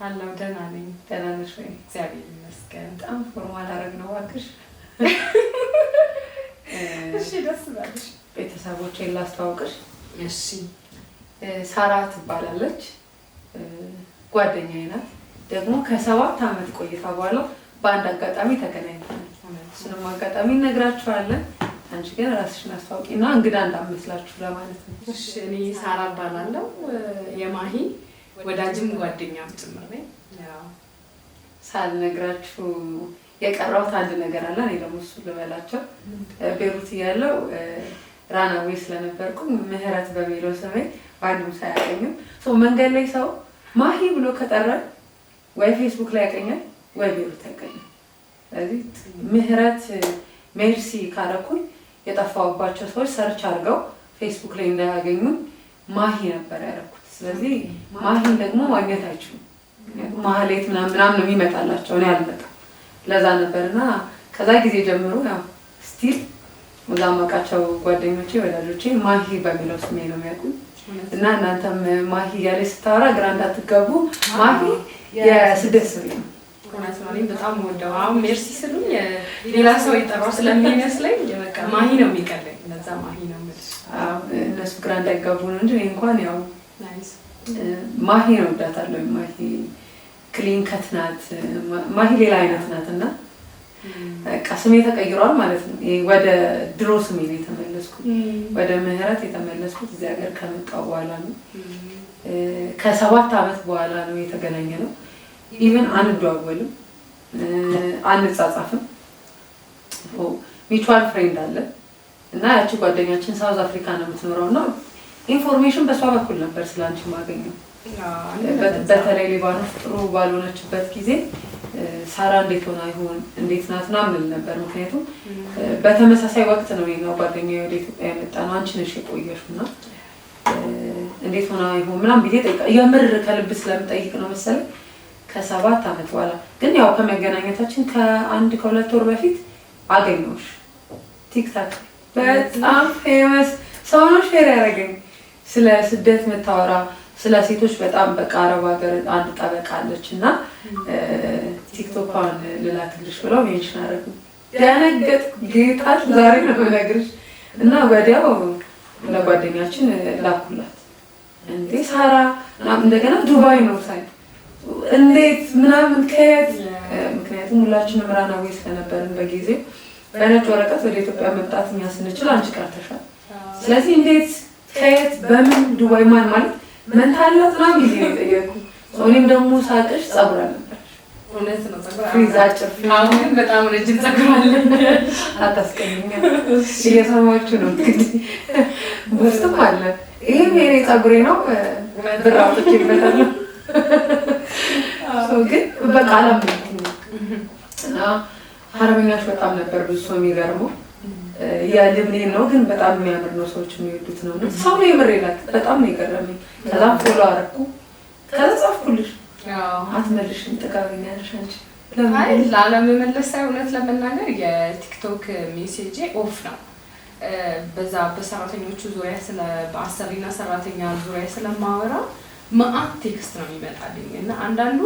አላው ደህና ነኝ። ደህና ነሽ ወይ? እግዚአብሔር ይመስገን። በጣም ፎርማል አደረግ ነው እባክሽ። እሺ ደስ ይላልሽ። ቤተሰቦቼን ላስተዋውቅሽ። እሺ ሳራ ትባላለች። ጓደኛዬ ናት። ደግሞ ከ7 ዓመት ቆይታ በኋላ በአንድ አጋጣሚ ተገናኝተናል። እሱንም አጋጣሚ እነግራችኋለን። አንቺ ግን ራስሽን አስተዋውቂና እንግዳ እንዳትመስላችሁ ለማለት ነው። እሺ እኔ ሳራ እባላለሁ። የማሂ ወዳጅም ጓደኛም ጭምር ነኝ። ያው ሳልነግራችሁ የቀረውት አንድ ነገር አለ። እኔ ደግሞ እሱ ልበላቸው። ቤሩት እያለሁ ራናዌ ስለነበርኩ ምህረት በሚለው ስሜ ማንም ሳያገኝም መንገድ ላይ ሰው ማሂ ብሎ ከጠራ ወይ ፌስቡክ ላይ ያገኛል ወይ ቤሩት ያገኛል። ስለዚህ ምህረት ሜርሲ ካረኩኝ የጠፋሁባቸው ሰዎች ሰርች አድርገው ፌስቡክ ላይ እንዳያገኙኝ ማሂ ነበር ያደረኩት። ስለዚህ ማሂን ደግሞ ማግኘት አይችሉም። ማህሌት ምናምን ነው የሚመጣላቸው፣ እኔ አልመጣም። ለዛ ነበርና ከዛ ጊዜ ጀምሮ ያው ስቲል ወዛማቃቸው ጓደኞቼ ወዳጆቼ ማሂ በሚለው ስሜ ነው የሚያውቁኝ። እና እናንተም ማሂ ያለች ስታወራ ግራ እንዳትገቡ፣ ማሂ የስደት ስሜ ነው። እውነት ነው። እኔም በጣም ወደው አሁን ሜርሲ ስሉኝ ሌላ ሰው ይጠራው ስለሚመስለኝ በቃ ማሂ ነው የሚቀለኝ። ለዛ ማሂ ነው የምልሽ። እነሱ ግራ እንዳይጋቡ ነው እንጂ እንኳን ያው ማሂ ነው እወዳታለሁ። ማሂ ክሊን ከት ናት። ማሂ ሌላ አይነት ናት እና በቃ ስሜ ተቀይሯል ማለት ነው። ወደ ድሮ ስሜ ነው የተመለስኩት። ወደ ምህረት የተመለስኩት እዚህ ሀገር ከመጣሁ በኋላ ነው። ከ7 ዓመት በኋላ ነው የተገናኘ ነው። ኢቭን አንደዋወልም፣ አንጻጻፍም። ሚቹዋል ፍሬንድ አለ እና ያቺ ጓደኛችን ሳውዝ አፍሪካ ነው የምትኖረው እና ኢንፎርሜሽን በሷ በኩል ነበር ስላንቺ ማገኘው። በተለይ ሊባኖስ ጥሩ ባልሆነችበት ጊዜ ሳራ እንዴት ሆና ይሆን እንዴት ናት ምናምን ነበር። ምክንያቱም በተመሳሳይ ወቅት ነው የኛው ጓደኛዬ ወደ ኢትዮጵያ የመጣ ነው። አንቺ ነሽ የቆየሽው እና እንዴት ሆና ይሆን ምናምን ብዬ ጠይቃ የምር ከልብ ስለምጠይቅ ነው መሰለኝ። ከ7 ዓመት በኋላ ግን ያው ከመገናኘታችን ከ1-2 ወር በፊት አገኘሁሽ ቲክታክ። በጣም ፌመስ ሰው ነው ሼር ያደረገኝ ስለ ስደት መታወራ ስለ ሴቶች በጣም በቃ አረብ ሀገር አንድ ጠበቃ አለች እና ቲክቶኳን ልላክልሽ ብለው ሜንሽን አደረጉ። ደነገጥኩ። ጌታሽ ዛሬ ነው የምነግርሽ። እና ወዲያው ለጓደኛችን ላኩላት። እንዴ ሳራ እንደገና ዱባይ ነው ሳይ እንዴት ምናምን ከየት? ምክንያቱም ሁላችንም ራናዌ ስለነበርን በጊዜው በነጭ ወረቀት ወደ ኢትዮጵያ መምጣት እኛ ስንችል አንቺ ቀርተሻል። ስለዚህ እንዴት ከየት በምን ዱባይ ማን ማለት መንታ አላት ምናምን ጊዜ ነው የጠየኩ። እኔም ደግሞ ሳቅሽ ጸጉር አልነበረሽ። እውነት ነው ጸጉር ፍሪዝ አጭር። አሁን በጣም ረጅም ጸጉር አለ። አታስቀኝኛ። እየሰማችሁ ነው እንግዲህ ውስጥም አለ። ይሄም የኔ ጸጉሬ ነው። ብር አውጥቼበታለሁ። ግን በቃ አላመንኩኝ እና ሀረበኛሽ በጣም ነበር ብዙ ሰው የሚገርመው። የልብኔን ነው ግን በጣም የሚያምር ነው፣ ሰዎች የሚወዱት ነው። ሰው ነው የምር ይላል። በጣም ነው የገረመኝ። ከዛ ፎሎ አደረኩ። ከዛ ጻፍኩልሽ። አትመልሽም፣ ጥጋበኛለሽ አንቺ። አይ ላለመመለስ ሳይሆን እውነት ለመናገር የቲክቶክ ሜሴጅ ኦፍ ነው። በዛ በሰራተኞቹ ዙሪያ በአሰሪና ሰራተኛ ዙሪያ ስለማወራ ማአት ቴክስት ነው የሚመጣልኝ እና አንዳንዱ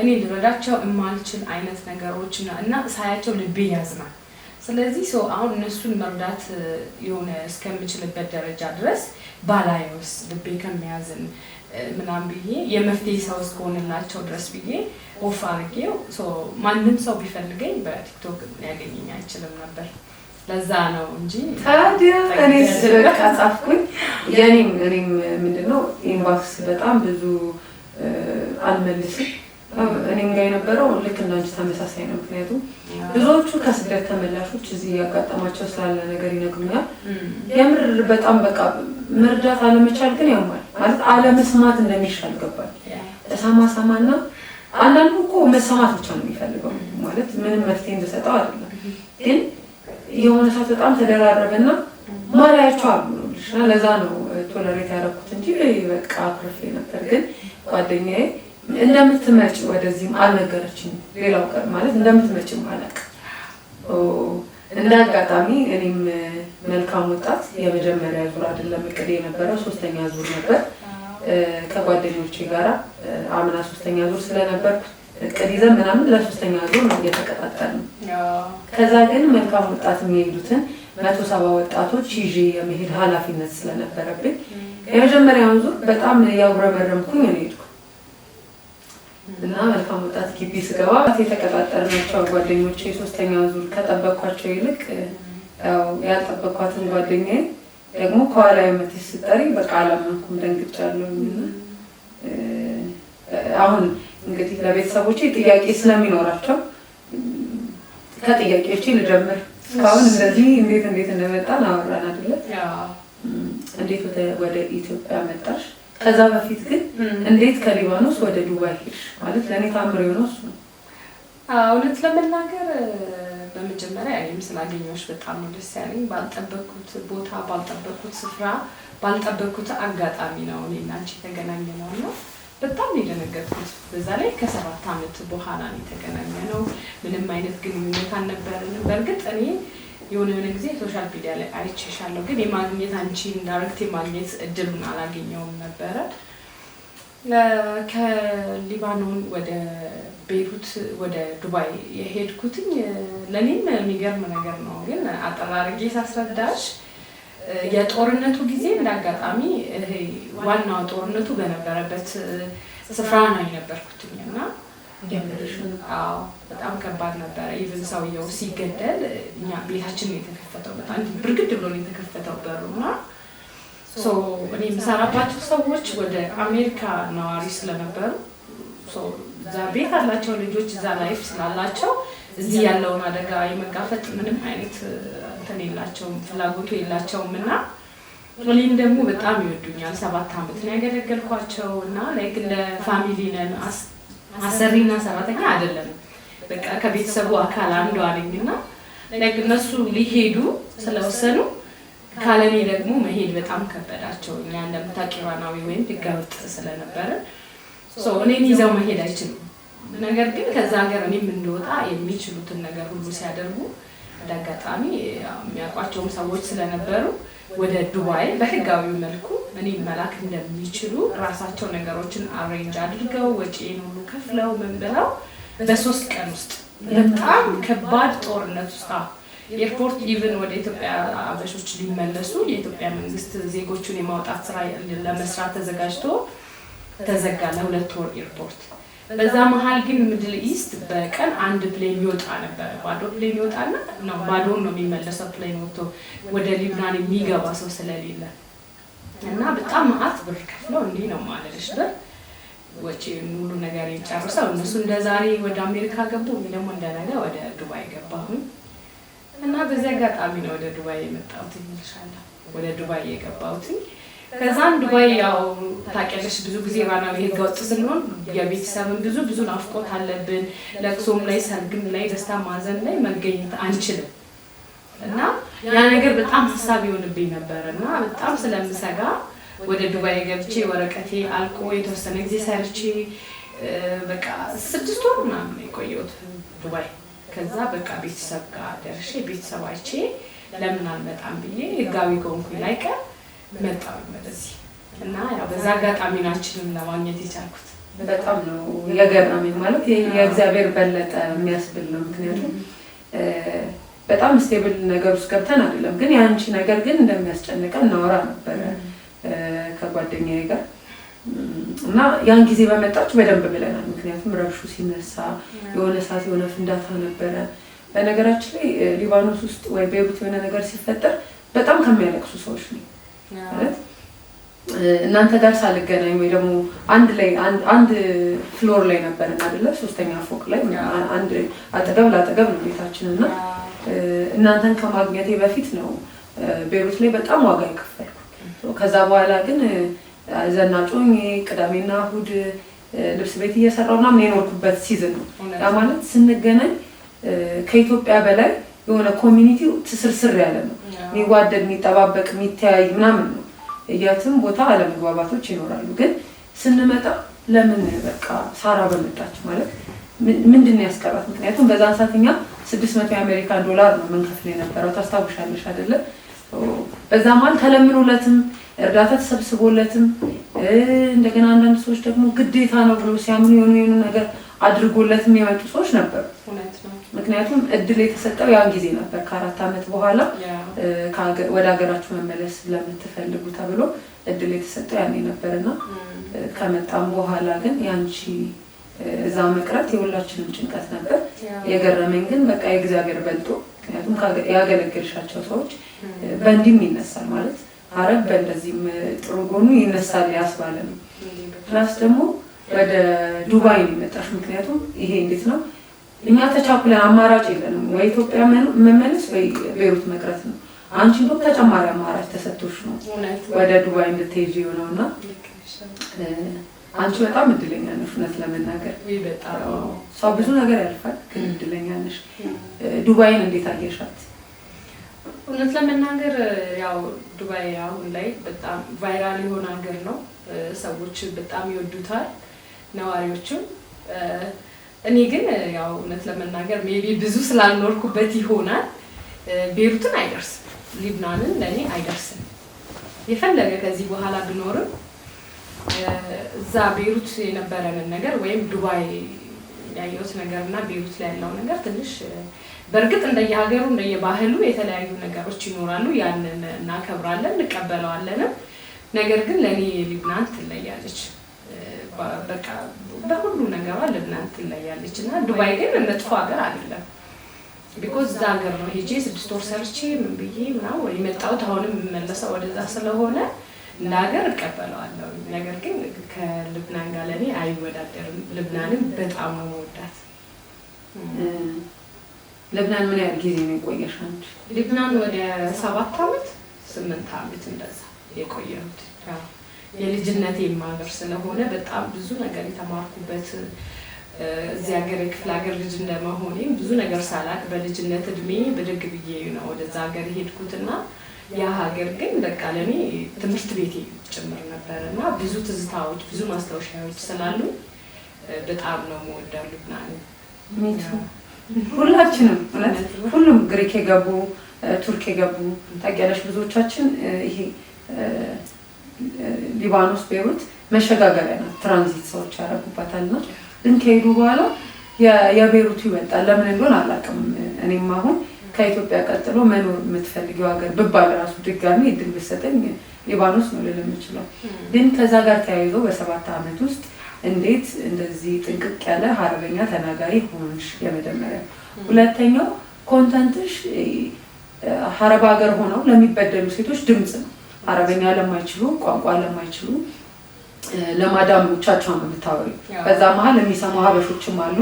እኔ ልረዳቸው የማልችል አይነት ነገሮች እና ሳያቸው ልቤ ያዝናል። ስለዚህ አሁን እነሱን መርዳት የሆነ እስከምችልበት ደረጃ ድረስ ባላየውስ ልቤ ከሚያዝን ምናምን ብዬ የመፍትሄ ሰው እስከሆንላቸው ድረስ ብዬ ኦፍ አድርጌው ማንም ሰው ቢፈልገኝ በቲክቶክ ሊያገኘኝ አይችልም ነበር። ለዛ ነው እንጂ ታዲያ እኔ ስለቃ ጻፍኩኝ። የኔም ምንድነው ኢንባክስ በጣም ብዙ አልመልስም። እኔም ጋር የነበረው ልክ እንዳንቺ ተመሳሳይ ነው። ምክንያቱም ብዙዎቹ ከስደት ተመላሾች እዚህ ያጋጠማቸው ስላለ ነገር ይነግሩኛል። የምር በጣም በቃ መርዳት አለመቻል ግን ያማል ማለት አለመስማት እንደሚሻል ገባል። ሰማና አንዳንዱ እኮ መሰማት ብቻ ነው የሚፈልገው ማለት ምንም መፍትሄ እንደሰጠው አይደለም። ግን የሆነ ሰዓት በጣም ተደራረበና ማሪያቸው አሉልሽ እና ለዛ ነው ቶለሬት ያደረኩት እንጂ በቃ አኩርፌ ነበር። ግን ጓደኛዬ እንደምትመጪ ወደዚህም አልነገረችኝም። ሌላው ቀን ማለት እንደምትመጪም አላውቅም። እንደ አጋጣሚ እኔም መልካም ወጣት የመጀመሪያ ዙር አይደለም እቅድ የነበረው 3ኛ ዙር ነበር። ከጓደኞቼ ጋራ አምና 3ኛ ዙር ስለነበርኩ እቅድ ይዘን ምናምን ለ3ኛ ዙር ነው እየተቀጣጠልን። ከዛ ግን መልካም ወጣት የሚሄዱትን 170 ወጣቶች ይዤ የመሄድ ኃላፊነት ስለነበረብኝ የመጀመሪያውን ዙር በጣም ያጉረመረምኩኝ እኔ ሄድኩ እና መልካም ወጣት ግቢ ስገባ የተቀጣጠርናቸው ጓደኞቼ 3ኛ ዙር ከጠበቅኳቸው ይልቅ ያው ያልጠበቅኳትን ጓደኛዬ ደግሞ ከኋላ የመተሽ ስጠሪ በቃ አላመንኩም፣ ደንግጫለሁ። አሁን እንግዲህ ለቤተሰቦቼ ጥያቄ ስለሚኖራቸው ከጥያቄዎቼ ልጀምር። እስካሁን እንደዚህ እንዴት እንደመጣን አወራን አይደለ? እንዴት ወደ ኢትዮጵያ መጣሽ? ከዛ በፊት ግን እንዴት ከሊባኖስ ወደ ዱባይ ሄድሽ? ማለት ለእኔ ታምር የሆነው እሱ ነው። እውነት ለመናገር በመጀመሪያ እኔም ስላገኘሁሽ በጣም ነው ደስ ያለኝ። ባልጠበቅኩት ቦታ፣ ባልጠበቅኩት ስፍራ፣ ባልጠበቅኩት አጋጣሚ ነው እኔና አንቺ የተገናኘነው እና በጣም ነው የደነገጥኩት። በዛ ላይ ከ7 ዓመት በኋላ ነው የተገናኘነው። ምንም አይነት ግንኙነት አልነበረንም። በእርግጥ እኔ የሆነ ጊዜ ሶሻል ሚዲያ ላይ አይቼሻለሁ፣ ግን የማግኘት አንቺን ዳይሬክት የማግኘት እድሉን አላገኘውም ነበረ። ከሊባኖን ወደ ቤይሩት ወደ ዱባይ የሄድኩትኝ ለኔም የሚገርም ነገር ነው። ግን አጠራርጌ ሳስረዳሽ የጦርነቱ ጊዜ እንዳጋጣሚ ዋናው ጦርነቱ በነበረበት ስፍራ ነው የነበርኩትኝ እና አዎ በጣም ከባድ ነበረ። ኢቭን ሰውየው ሲገደል እኛ ቤታችን ነው የተከፈተው፣ በጣም ብርግድ ብሎ ነው የተከፈተው በሩና እኔ የምሰራባቸው ሰዎች ወደ አሜሪካ ነዋሪ ስለነበሩ እዛ ቤት አላቸው ልጆች፣ እዛ ላይፍ ስላላቸው እዚህ ያለውን አደጋ የመጋፈጥ ምንም አይነት እንትን የላቸውም፣ ፍላጎቱ የላቸውም እና እኔም ደግሞ በጣም ይወዱኛል። 7 ዓመት ነው ያገለገልኳቸው እና ላይክ እንደ ፋሚሊ ነን። አሰሪና ሰራተኛ አይደለም፣ በቃ ከቤተሰቡ አካል አንዷ ነኝና ላይክ እነሱ ሊሄዱ ስለወሰኑ ካለኔ ደግሞ መሄድ በጣም ከበዳቸው። እኛ እንደምታውቂው ኢራናዊ ወይም ህገወጥ ስለነበረ እኔን ይዘው መሄድ አይችሉም። ነገር ግን ከዛ ሀገር እኔም እንደወጣ የሚችሉትን ነገር ሁሉ ሲያደርጉ እንዳጋጣሚ የሚያውቋቸውም ሰዎች ስለነበሩ ወደ ዱባይ በህጋዊ መልኩ እኔ መላክ እንደሚችሉ ራሳቸው ነገሮችን አሬንጅ አድርገው ወጪን ሁሉ ከፍለው ምን ብለው በ3 ቀን ውስጥ በጣም ከባድ ጦርነት ውስጥ ኤርፖርት ኢቭን ወደ ኢትዮጵያ አበሾች ሊመለሱ የኢትዮጵያ መንግስት ዜጎቹን የማውጣት ስራ ለመስራት ተዘጋጅቶ ተዘጋ ለ2 ወር ኤርፖርት። በዛ መሃል ግን ሚድል ኢስት በቀን 1 ፕሌን ይወጣ ነበር። ባዶ ፕሌን ይወጣና ነው ባዶ ነው የሚመለሰው። ፕሌን ወጥቶ ወደ ሊባኖስ የሚገባ ሰው ስለሌለ እና በጣም ማአት ብር ከፍለው እንዲህ ነው ማለልሽ ብር ወጪ ሙሉ ነገር ይጨርሰው እነሱ እንደዛሬ ወደ አሜሪካ ገቡ፣ እኔ ደግሞ እንደነገ ወደ ዱባይ ገባሁኝ እና በዚህ አጋጣሚ ነው ወደ ዱባይ የመጣሁት። ይልሻለሁ ወደ ዱባይ የገባሁት። ከዛም ዱባይ ያው ታውቂያለሽ ብዙ ጊዜ ኢራናዊ ህገወጥ ስለሆነ የቤተሰብን ብዙ ናፍቆት አለብን። ለቅሶም ላይ ሰርግም ላይ ደስታ ማዘን ላይ መገኘት አንችልም እና ያ ነገር በጣም ሀሳብ ይሆንብኝ ነበርና በጣም ስለምሰጋ ወደ ዱባይ ገብቼ ወረቀቴ አልቆ የተወሰነ ጊዜ ሰርቼ በቃ 6 ወር ምናምን የቆየሁት ዱባይ። ከዛ በቃ ቤተሰብ ጋር ደርሼ ቤተሰብ አይቼ ለምን አልመጣም ብዬ ህጋዊ ከሆንኩኝ ላይ ቀር መጣሁ ወደዚህ እና ያው በዛ አጋጣሚ ናችንን ለማግኘት የቻልኩት። በጣም ነው የገረመኝ። ማለት የእግዚአብሔር በለጠ የሚያስብል ነው። ምክንያቱም በጣም ስቴብል ነገር ውስጥ ገብተን አይደለም፣ ግን ያንቺ ነገር ግን እንደሚያስጨንቀን እናወራ ነበረ ከጓደኛዬ ጋር እና ያን ጊዜ በመጣች በደንብ ብለናል። ምክንያቱም ረብሹ ሲነሳ የሆነ ሰዓት የሆነ ፍንዳታ ነበረ። በነገራችን ላይ ሊባኖስ ውስጥ ወይ ቤይሩት የሆነ ነገር ሲፈጠር በጣም ከሚያለቅሱ ሰዎች ነው ማለት እናንተ ጋር ሳልገናኝ ወይ ደግሞ አንድ ፍሎር ላይ ነበር አይደለ? 3ኛ ፎቅ ላይ አንድ አጠገብ ላጠገብ ነው ቤታችን እና እናንተን ከማግኘቴ በፊት ነው ቤይሩት ላይ በጣም ዋጋ የከፈልኩ። ከዛ በኋላ ግን ዘናጮኝ ቅዳሜና እሑድ ልብስ ቤት እየሰራው ምናምን የኖርኩበት ሲዝን ነው። ያ ማለት ስንገናኝ ከኢትዮጵያ በላይ የሆነ ኮሚኒቲው ትስርስር ያለ ነው። የሚዋደድ የሚጠባበቅ የሚተያይ ምናምን ነው። የትም ቦታ አለመግባባቶች ይኖራሉ። ግን ስንመጣ ለምን በቃ ሳራ በመጣች ማለት ምንድን ነው ያስቀራት? ምክንያቱም በዛን ሰዓት እኛ 600 የአሜሪካን ዶላር ነው መንከፍል የነበረው ታስታውሻለሽ አይደለ? በዛ መሀል ተለምኖለትም እርዳታ ተሰብስቦለትም እንደገና አንዳንድ ሰዎች ደግሞ ግዴታ ነው ብሎ ሲያምኑ የሆኑ ነገር አድርጎለትም የመጡ ሰዎች ነበሩ። ምክንያቱም እድል የተሰጠው ያን ጊዜ ነበር። ከ4 ዓመት በኋላ ወደ ሀገራችሁ መመለስ ለምትፈልጉ ተብሎ እድል የተሰጠው ያኔ ነበርና ከመጣም በኋላ ግን ያንቺ እዛ መቅረት የሁላችንም ጭንቀት ነበር። የገረመኝ ግን በቃ የእግዚአብሔር በልጦ ምክንያቱም ያገለገልሻቸው ሰዎች በእንዲህም ይነሳል ማለት ሀረግ በእንደዚህም ጥሩ ጎኑ ይነሳል ያስባለ ነው። ፕላስ ደግሞ ወደ ዱባይ ነው የመጣሽ። ምክንያቱም ይሄ እንዴት ነው እኛ ተቻኩለን አማራጭ የለንም፣ ወይ ኢትዮጵያ መመለስ ወይ ቤይሩት መቅረት ነው። አንቺ እንደው ተጨማሪ አማራጭ ተሰጥቶሽ ነው ወደ ዱባይ እንድትሄጂ የሆነውና አንቺ በጣም እድለኛ ነሽ። እውነት ለመናገር ሰው ብዙ ነገር ያልፋል፣ ግን እድለኛ ነሽ። ዱባይን እንዴት አየሻት? እውነት ለመናገር ያው ዱባይ አሁን ላይ በጣም ቫይራል የሆነ ሀገር ነው። ሰዎች በጣም ይወዱታል ነዋሪዎችም። እኔ ግን ያው እውነት ለመናገር ሜቢ ብዙ ስላልኖርኩበት ይሆናል ቤይሩትን አይደርስም፣ ሊባኖንን ለኔ አይደርስም። የፈለገ ከዚህ በኋላ ብኖርም እዛ ቤይሩት የነበረንን ነገር ወይም ዱባይ ያየሁት ነገርና ቤይሩት ላይ ያለው ነገር ትንሽ በእርግጥ እንደየሀገሩ እንደየባህሉ የተለያዩ ነገሮች ይኖራሉ። ያንን እናከብራለን እንቀበለዋለንም። ነገር ግን ለኔ ሊባኖን ትለያለች። በቃ በሁሉ ነገሯ ሊባኖን ትለያለች እና ዱባይ ግን መጥፎ ሀገር አይደለም። ቢኮዝ እዛ ሀገር ነው ሄጄ 6 ወር ሰርቼ ምን ብዬ ምናምን ወይ መጣሁት። አሁንም የምመለሰው ወደዛ ስለሆነ እንደ ሀገር እቀበለዋለሁ። ነገር ግን ከሊባኖን ጋር ለኔ አይወዳደርም። ሊባኖንን በጣም ነው የምወዳት። ሊባኖን ምን ያህል ጊዜ ነው የቆየሽ አንቺ? ሊባኖን ወደ 7 ዓመት 8 ዓመት እንደዛ የቆየሁት። የልጅነቴ ሀገር ስለሆነ በጣም ብዙ ነገር የተማርኩበት እዚህ ሀገር የክፍለ ሀገር ልጅ እንደመሆኔም ብዙ ነገር ሳላቅ በልጅነት እድሜ ብድግ ብዬ ነው ወደዛ ሀገር ሄድኩትና ያ ሀገር ግን በቃ ለኔ ትምህርት ቤቴ ጭምር ነበርና ብዙ ትዝታዎች ብዙ ማስታወሻዎች ስላሉ በጣም ነው የምወደው ሊባኖንን። ሁላችንም ማለት ሁሉም ግሪክ የገቡ ቱርክ የገቡ ታውቂያለሽ። ብዙዎቻችን ይሄ ሊባኖስ ቤይሩት መሸጋገሪያ ነው፣ ትራንዚት ሰዎች ያደርጉባታልና ግን ከሄዱ በኋላ የቤይሩቱ ይበልጣል። ለምን እንደሆነ አላውቅም። እኔም አሁን ከኢትዮጵያ ቀጥሎ መኖር የምትፈልጊው ሀገር ብባል ራሱ ድጋሚ እድል ብትሰጠኝ ሊባኖስ ነው ልል የምችለው። ግን ከዛ ጋር ተያይዞ በ7 ዓመት ውስጥ እንዴት እንደዚህ ጥንቅቅ ያለ አረበኛ ተናጋሪ ሆንሽ? የመጀመሪያ። ሁለተኛው ኮንተንትሽ አረብ ሀገር ሆነው ለሚበደሉ ሴቶች ድምጽ ነው። አረበኛ ለማይችሉ ቋንቋ ለማይችሉ ለማዳሞቻቸው ነው የምታወሪው። በዛ መሀል የሚሰሙ ሀበሾችም አሉ።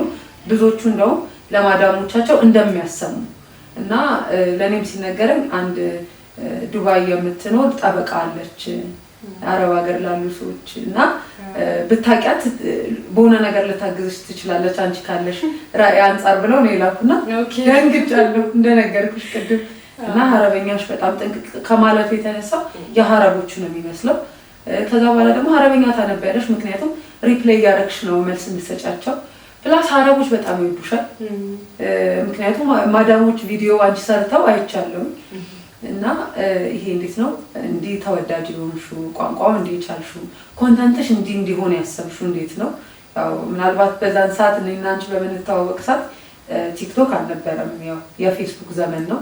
ብዙዎቹ እንደውም ለማዳሞቻቸው እንደሚያሰሙ እና ለኔም ሲነገረኝ አንድ ዱባይ የምትኖር ጠበቃ አለች አረብ ሀገር ላሉ ሰዎች እና ብታውቂያት በሆነ ነገር ልታግዝሽ ትችላለች አንቺ ካለሽ ራዕይ አንፃር ብለው ነው የላኩና ደንግጫለሁ እንደነገርኩሽ ቅድም። እና አረበኛሽ በጣም ጥንቅቅ ከማለቱ የተነሳ የአረቦቹ ነው የሚመስለው። ከዛ በኋላ ደግሞ አረበኛ ታነቢያለሽ፣ ምክንያቱም ሪፕሌይ ያረክሽ ነው መልስ እንድትሰጫቸው። ፕላስ አረቦች በጣም ይወዱሻል፣ ምክንያቱም ማዳሞች ቪዲዮ አንቺ ሰርተው አይቻለሁ። እና ይሄ እንዴት ነው እንዲህ ተወዳጅ የሆንሽው? ቋንቋው እንዲህ ቻልሽው? ኮንተንትሽ እንዲህ እንዲሆን ያሰብሽው እንዴት ነው? ያው ምናልባት በዛን ሰዓት እኔና አንቺ በምንተዋወቅ ሰዓት ቲክቶክ አልነበረም፣ ያው የፌስቡክ ዘመን ነው።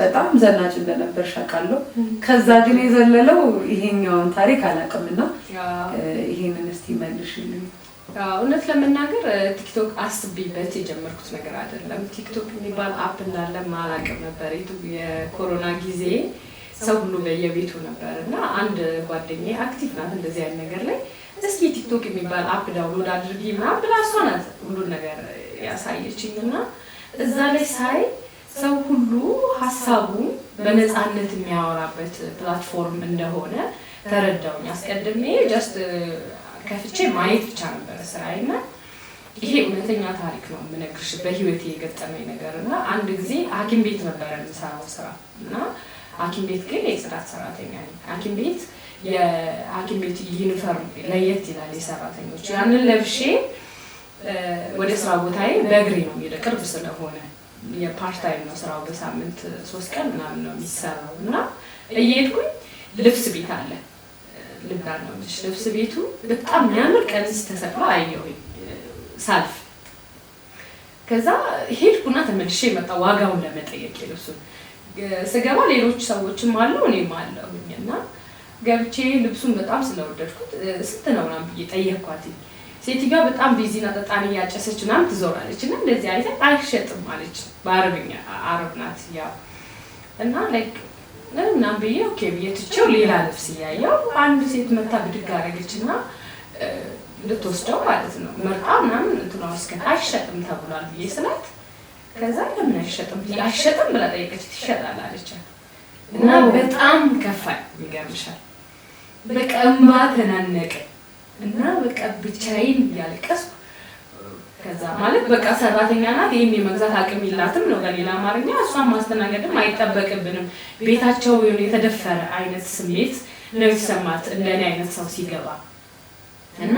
በጣም ዘናጭ እንደነበርሽ አውቃለሁ። ከዛ ግን የዘለለው ይሄኛውን ታሪክ አላውቅምና ይሄንን እስቲ መልሽልኝ። እውነት ለመናገር ቲክቶክ አስቤበት የጀመርኩት ነገር አይደለም። ቲክቶክ የሚባል አፕ እንዳለ አላውቅም ነበር። የኮሮና ጊዜ ሰው ሁሉ በየቤቱ ነበር እና አንድ ጓደኛዬ አክቲቭ ናት እንደዚህ አይነት ነገር ላይ፣ እስኪ ቲክቶክ የሚባል አፕ ዳውንሎድ አድርጊ ምናምን ብላ እሷ ናት ሁሉን ነገር ያሳየችኝ እና እዛ ላይ ሳይ ሰው ሁሉ ሀሳቡን በነፃነት የሚያወራበት ፕላትፎርም እንደሆነ ተረዳውኝ። አስቀድሜ ጀስት ከፍቼ ማየት ብቻ ነበር ስራዬና ይሄ እውነተኛ ታሪክ ነው የምነግርሽ በህይወቴ የገጠመኝ ነገር እና አንድ ጊዜ ሐኪም ቤት ነበረ የምሰራው ስራ እና ሐኪም ቤት ግን የጽዳት ሰራተኛ ነኝ። ሐኪም ቤት የሐኪም ቤት ዩኒፎርም ለየት ይላል የሰራተኞች ያንን ለብሼ ወደ ስራ ቦታዬ በእግሬ ነው የምሄደው ቅርብ ስለሆነ የፓርት ታይም ነው ስራው በሳምንት 3 ቀን ምናምን ነው የሚሰራው እና እየሄድኩኝ ልብስ ቤት አለ ልባል ነው ልብስ ቤቱ በጣም የሚያምር ቀሚስ ተሰቅሎ አየሁኝ ሳልፍ ከዛ ሄድኩና ተመልሼ መጣ ዋጋውን ለመጠየቅ ልብሱን ስገባ ሌሎች ሰዎችም አሉ እኔም አለሁኝና ገብቼ ልብሱን በጣም ስለወደድኩት ስንት ነው ምናምን ብዬ ጠየቅኳት ሴትዮዋ በጣም ቢዚና ጠጣን እያጨሰች ምናምን ትዞራለች እና እንደዚህ አይተ አይሸጥም አለች በአረብኛ አረብ ናት ያው እና ላይክ እና ብዬ ኦኬ ብዬ ትቼው ሌላ ልብስ እያየሁ አንድ ሴት መታ ብድግ አደረገችና ልትወስደው ማለት ነው መርጣ ምናምን እንትኑ አስከታ አይሸጥም ተብሏል ብዬ ስላት ከዛ ለምን አይሸጥም ብላ ጠየቀች ትሸጣል አለች እና በጣም ከፋኝ ይገርምሻል በቃ እምባ ተናነቀ እና በቃ ብቻዬን እያለቀስኩ ከዛ ማለት በቃ ሰራተኛ ናት ይሄን የመግዛት አቅም የላትም ነው በሌላ አማርኛ እሷን ማስተናገድም አይጠበቅብንም ቤታቸው የሆነ የተደፈረ አይነት ስሜት ነው የተሰማት እንደኔ አይነት ሰው ሲገባ እና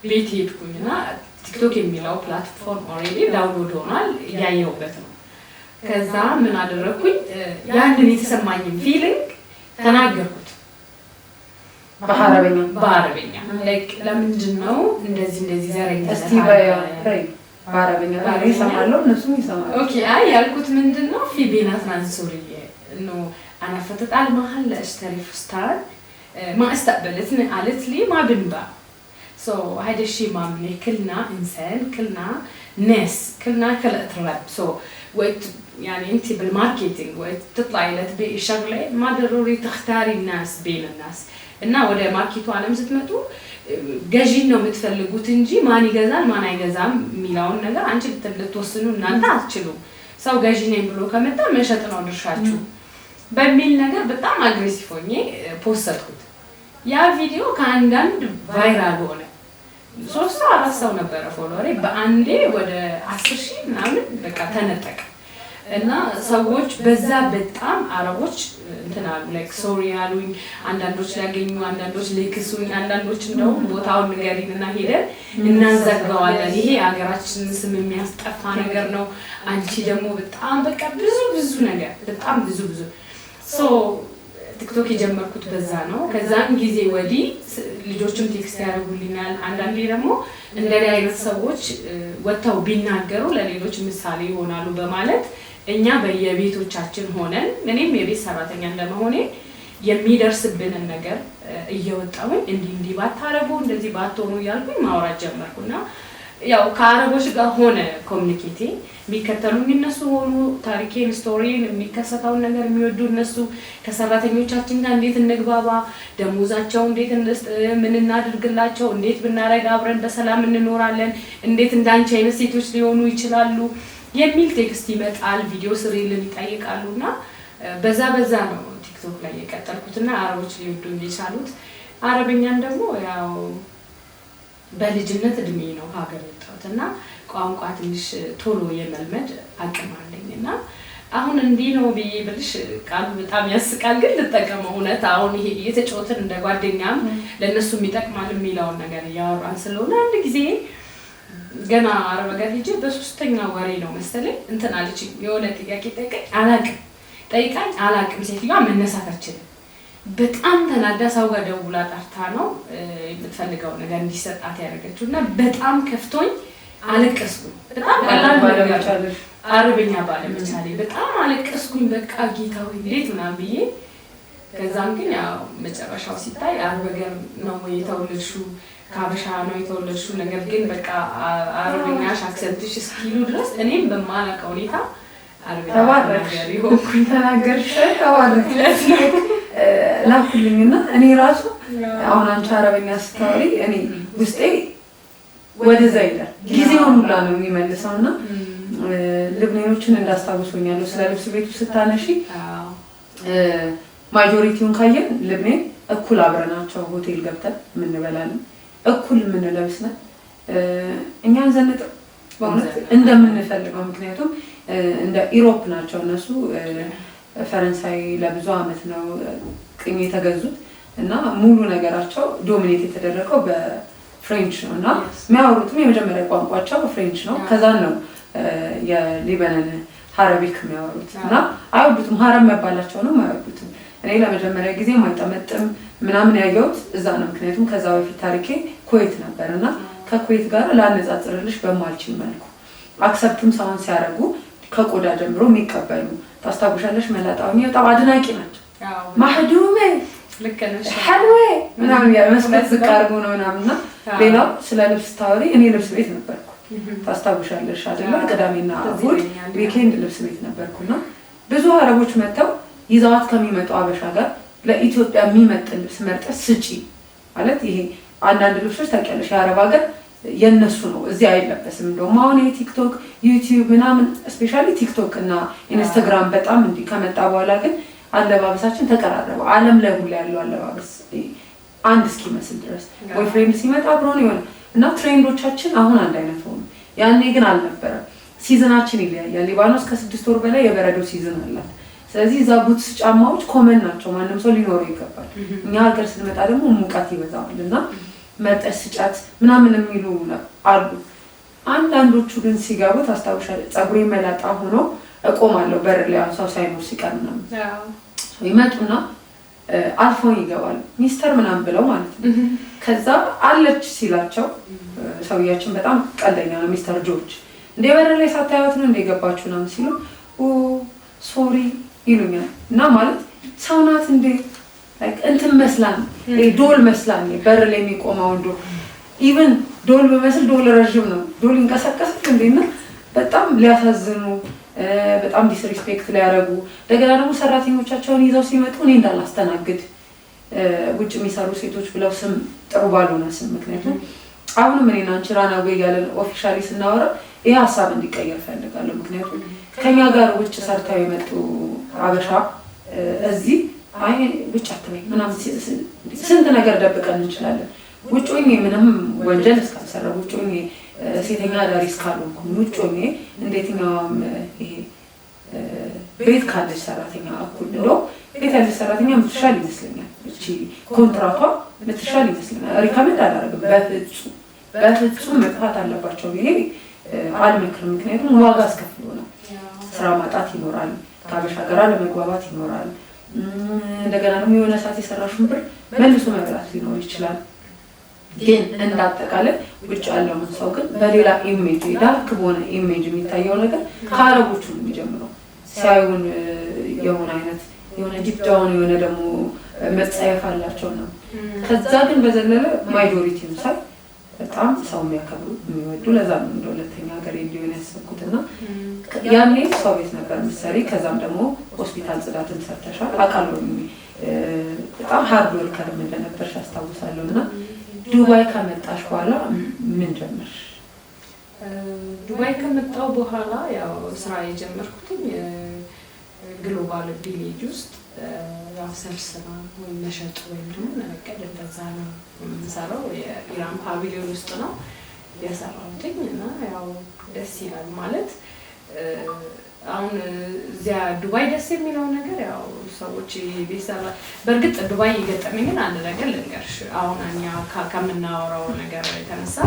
ቤት ሄድኩኝና ቲክቶክ የሚለው ፕላትፎርም ኦሬዲ ዳውንሎድ ሆኗል ያየሁበት ነው ከዛ ምን አደረኩኝ ያንን የተሰማኝን ፊሊንግ ተናገርኩት በአረብኛ ላይክ ለምንድን ነው እንደዚህ ዘረኛ እስቲ በአረብኛ ይሰማሉ እነሱም ይሰማሉ ኦኬ አይ ያልኩት ምንድነው في بيناتنا سورية انه انا فتت على المحل اشتري فستان ما استقبلتني قالت لي ما بنباع سو هذا الشيء ما مني كلنا انسان كلنا ناس كلنا كالاتراب سو وقت يعني انت بالماركتينج وقت تطلعي لتبيعي شغله ما ضروري تختاري الناس بين الناس እና ወደ ማርኬቱ ዓለም ስትመጡ ገዢ ነው የምትፈልጉት እንጂ ማን ይገዛል ማን አይገዛም የሚላውን ነገር አንቺ ልትወስኑ እናንተ አትችሉም ሰው ገዢ ነኝ ብሎ ከመጣ መሸጥ ነው ድርሻችሁ በሚል ነገር በጣም አግሬሲቭ ሆኜ ፖስተትኩት ያ ቪዲዮ ከአንዳንድ ቫይራል ሆነ 3-4 ሰው ነበር ፎሎወሬ በአንዴ ወደ 10,000 ምናምን በቃ ተነጠቀ እና ሰዎች በዛ በጣም አረቦች እንትናሉ ላይክ ሶሪ ያሉኝ አንዳንዶች ያገኙ አንዳንዶች ለክሱኝ አንዳንዶች እንደው ቦታውን ንገሪንና ሄደን እናዘጋዋለን ይሄ ሀገራችንን ስም የሚያስጠፋ ነገር ነው አንቺ ደግሞ በጣም በቃ ብዙ ነገር በጣም ብዙ ሶ ቲክቶክ የጀመርኩት በዛ ነው ከዛን ጊዜ ወዲህ ልጆችም ቴክስት ያደርጉልኛል አንዳንዴ ደግሞ እንደኔ አይነት ሰዎች ወጣው ቢናገሩ ለሌሎች ምሳሌ ይሆናሉ በማለት እኛ በየቤቶቻችን ሆነን እኔም የቤት ሰራተኛ እንደመሆኔ የሚደርስብንን ነገር እየወጣው እንዲህ ባታረጉ እንደዚህ ባትሆኑ ያልኩኝ ማውራት ጀመርኩና ያው ከአረቦች ጋር ሆነ ኮሚኒኬቲ የሚከተሉኝ እነሱ ሆኑ ታሪኬን ስቶሪን የሚከሰተው ነገር የሚወዱ እነሱ ከሰራተኞቻችን ጋር እንዴት እንግባባ ደሞዛቸው እንዴት ምን እናድርግላቸው እንዴት ብናረጋ አብረን በሰላም እንኖራለን እንዴት እንዳንቺ አይነት ሴቶች ሊሆኑ ይችላሉ የሚል ቴክስት ይመጣል ቪዲዮ ስሪልን ይጠይቃሉና በዛ ነው ቲክቶክ ላይ የቀጠልኩትና አረቦች ሊወዱኝ የቻሉት አረብኛን ደግሞ ያው በልጅነት እድሜ ነው ሀገር ወጣሁትና ቋንቋ ትንሽ ቶሎ የመልመድ አቅም አለኝና አሁን እንዲህ ነው ብዬ ቃሉ በጣም ያስቃል ግን ልጠቀመው እውነት አሁን ይሄ የተጫወትን እንደ ጓደኛም ለነሱ የሚጠቅማል የሚለው ነገር ያወራን ስለሆነ አንድ ጊዜ ገና አረብ ሀገር ሄጄ በ3ኛ ወሬ ነው መሰለኝ እንትን አለች የሆነ ጥያቄ ጠይቃኝ አላቅም ሴትዮዋ መነሳታችን በጣም ተናዳ ሰው ጋር ደውላ ጠርታ ነው የምትፈልገው ነገር እንዲሰጣት ያደረገችውና በጣም ከፍቶኝ አለቀስኩኝ በጣም ቀላል ነገር አረብኛ ባለመቻሌ በጣም አለቀስኩኝ በቃ ጌታው እንዴት ምናምን ብዬ ከዛም ግን ያው መጨረሻው ሲታይ አረብ ሀገር ነው የተወለድሽው ካበሻ ነው የተወለድሽው ነገር ግን በቃ አረብኛ አክሰንትሽ እስኪሉ ድረስ እኔም በማላውቀው ሁኔታ አረብኛ ነገር ይሆንኩኝ ተናገርሽ ተባረክለት ላኩልኝና እኔ ራሱ አሁን አንቺ አረብኛ ስታወሪ እኔ ውስጤ ወደዛ ይላል ጊዜውን ሁላ ነው የሚመልሰውና ልብኔኖችን እንዳስታውሶኛለሁ ስለ ልብስ ቤቱ ስታነሺ ማጆሪቲውን ካየን ልብኔ እኩል አብረናቸው ሆቴል ገብተን ምን እንበላለን እኩል ምን ለብስና እኛን ዘንጥ በእውነት እንደምንፈልገው ምክንያቱም እንደ ኢሮፕ ናቸው እነሱ ፈረንሳይ ለብዙ አመት ነው ቅኝ የተገዙት እና ሙሉ ነገራቸው ዶሚኔት የተደረገው በፍሬንች ነው እና የሚያወሩትም የመጀመሪያ ቋንቋቸው ፍሬንች ነው ከዛ ነው የሊባኖን አረቢክ የሚያወሩት እና አይወዱትም ሀረም መባላቸውንም አይወዱትም እኔ ለመጀመሪያ ጊዜ ማይጠመጥም ምናምን ያየሁት እዛ ነው ምክንያቱም ከዛ በፊት ታሪኬ ኩዌት ነበርና ከኩዌት ጋር ላነጻጽርልሽ በማልችል መልኩ አክሰፕትም ሳውን ሲያረጉ ከቆዳ ጀምሮ የሚቀበሉ ታስታውሻለሽ መላጣውኝ በጣም አድናቂ ናቸው ማህዱሜ ልከነሽ ሐልዌ ምናምን ያመስመት ዝቃርጎ ነው ምናምንና ሌላው ስለ ልብስ ታወሪ እኔ ልብስ ቤት ነበርኩ ታስታውሻለሽ አይደል ቅዳሜና እሁድ ዊኬንድ ልብስ ቤት ነበርኩና ብዙ አረቦች መጥተው ይዛዋት ከሚመጡ አበሻ ጋር ለኢትዮጵያ የሚመጥን ልብስ መርጠሽ ስጪ ማለት ይሄ አንዳንድ ልብሶች ታውቂያለሽ የአረብ ሀገር የነሱ ነው እዚህ አይለበስም እንደውም አሁን የቲክቶክ ዩቲዩብ ምናምን ስፔሻሊ ቲክቶክ እና ኢንስታግራም በጣም እንዲህ ከመጣ በኋላ ግን አለባበሳችን ተቀራረበ ዓለም ላይ ሁሉ ያለው አለባበስ አንድ እስኪመስል ድረስ ቦይፍሬንድ ሲመጣ አብሮን ይሆን እና ትሬንዶቻችን አሁን አንድ አይነት ሆኑ ያኔ ግን አልነበረም ሲዝናችን ይለያያል ሊባኖስ ከ6 ወር በላይ የበረዶ ሲዝን አላት ስለዚህ እዛ ቡትስ ጫማዎች ኮመን ናቸው ማንም ሰው ሊኖረው ይገባል እኛ ሀገር ስንመጣ ደግሞ ሙቀት ይበዛዋልና መርጠሽ ስጫት ምናምን የሚሉ አሉ አንዳንዶቹ ግን ሲጋቡ ታስታውሻለሽ ፀጉሬ መላጣ ሆኖ እቆማለሁ በር ላይ ሰው ሳይኖር ሲቀር ምናምን ይመጡና አልፎኝ ይገባሉ ሚስተር ምናምን ብለው ማለት ነው ከዛ አለች ሲላቸው ሰውያችን በጣም ቀልደኛ ነው ሚስተር ጆርጅ እንደ በር ላይ ሳታዩት ነው እንደገባችሁ ነው ሲሉ ሶሪ ይሉኛል እና ማለት ሰው ናት እንደ እንትን መስላን ዶል መስላን በር ላይ የሚቆመው ዶል ኢቭን ዶል በመስል ዶል ረጅም ነው ዶል እንቀሳቀሳል እንደና በጣም ሊያሳዝኑ በጣም ዲስሪስፔክት ሊያረጉ ደገና ደግሞ ሰራተኞቻቸውን ይዘው ሲመጡ እኔ እንዳላስተናግድ ውጭ የሚሰሩ ሴቶች ብለው ስም ጥሩ ባልሆነ ስም ምክንያቱም አሁንም እኔና አንቺ ራናዌ ያለን ኦፊሻሊ ስናወራ ይሄ ሐሳብ እንዲቀየር ፈልጋለሁ ምክንያቱም ከኛ ጋር ውጭ ሰርተው የመጡ አበሻ እዚህ አይ ብቻ አትበይ ምናምን ስንት ነገር ደብቀን እንችላለን ውጭ ሆኜ ምንም ወንጀል እስካልሰራሁ ውጭ ሆኜ ሴተኛ ዳሪ እስካልሆንኩ ውጭ ሆኜ እንዴትኛው ይሄ ቤት ካለች ሰራተኛ እኩል ነው ቤት ያለች ሰራተኛ ምትሻል ይመስለኛል እቺ ኮንትራቷ ምትሻል ይመስለኛል ሪከመንድ አላደርግም በፍጹም መጥፋት አለባቸው ይሄ አልመክርም ምክንያቱም ዋጋ አስከፍሎ ነው ስራ ማጣት ይኖራል ከአበሻ ጋር ለመግባባት ይኖራል እንደገና ደግሞ የሆነ ሰዓት የሰራሽውን ብር መልሶ መብላት ሊኖር ይችላል ግን እንዳጠቃላይ ውጭ ያለውን ሰው ግን በሌላ ኢሜጅ ዳርክ በሆነ ኢሜጅ የሚታየው ነገር ከአረቦቹ ነው የሚጀምረው ሲያዩን የሆነ አይነት የሆነ ዲፕ ዳውን የሆነ ደግሞ መጻየፍ አላቸው ነው ከዛ ግን በዘለለ ማጆሪቲው ሳይ በጣም ሰው የሚያከብሩ የሚወዱ ለዛ ነው እንደ ሁለተኛ ሀገር እንዲሆን ያሰብኩትና ያኔ ሰው ቤት ነበር ምሳሌ ከዛም ደግሞ ሆስፒታል ጽዳትን ሰርተሻል አቃለው በጣም ሃርድ ወርከር እንደነበርሽ አስታውሳለሁና ዱባይ ከመጣሽ በኋላ ምን ጀመርሽ ዱባይ ከመጣው በኋላ ያው ስራ የጀመርኩት ግሎባል ቪሌጅ ውስጥ ያሰልስና ወይ መሸጥ ወይ ደግሞ ነቀደ እንደዛ ነው የምሰራው የኢራን ፓቪሊዮን ውስጥ ነው የሰራሁት እና ያው ደስ ይላል ማለት አሁን እዚያ ዱባይ ደስ የሚለው ነገር ያው ሰዎች ቢሰራ በርግጥ ዱባይ የገጠመኝን አንድ ነገር ልንገርሽ አሁን እኛ ከምናወራው ነገር የተነሳ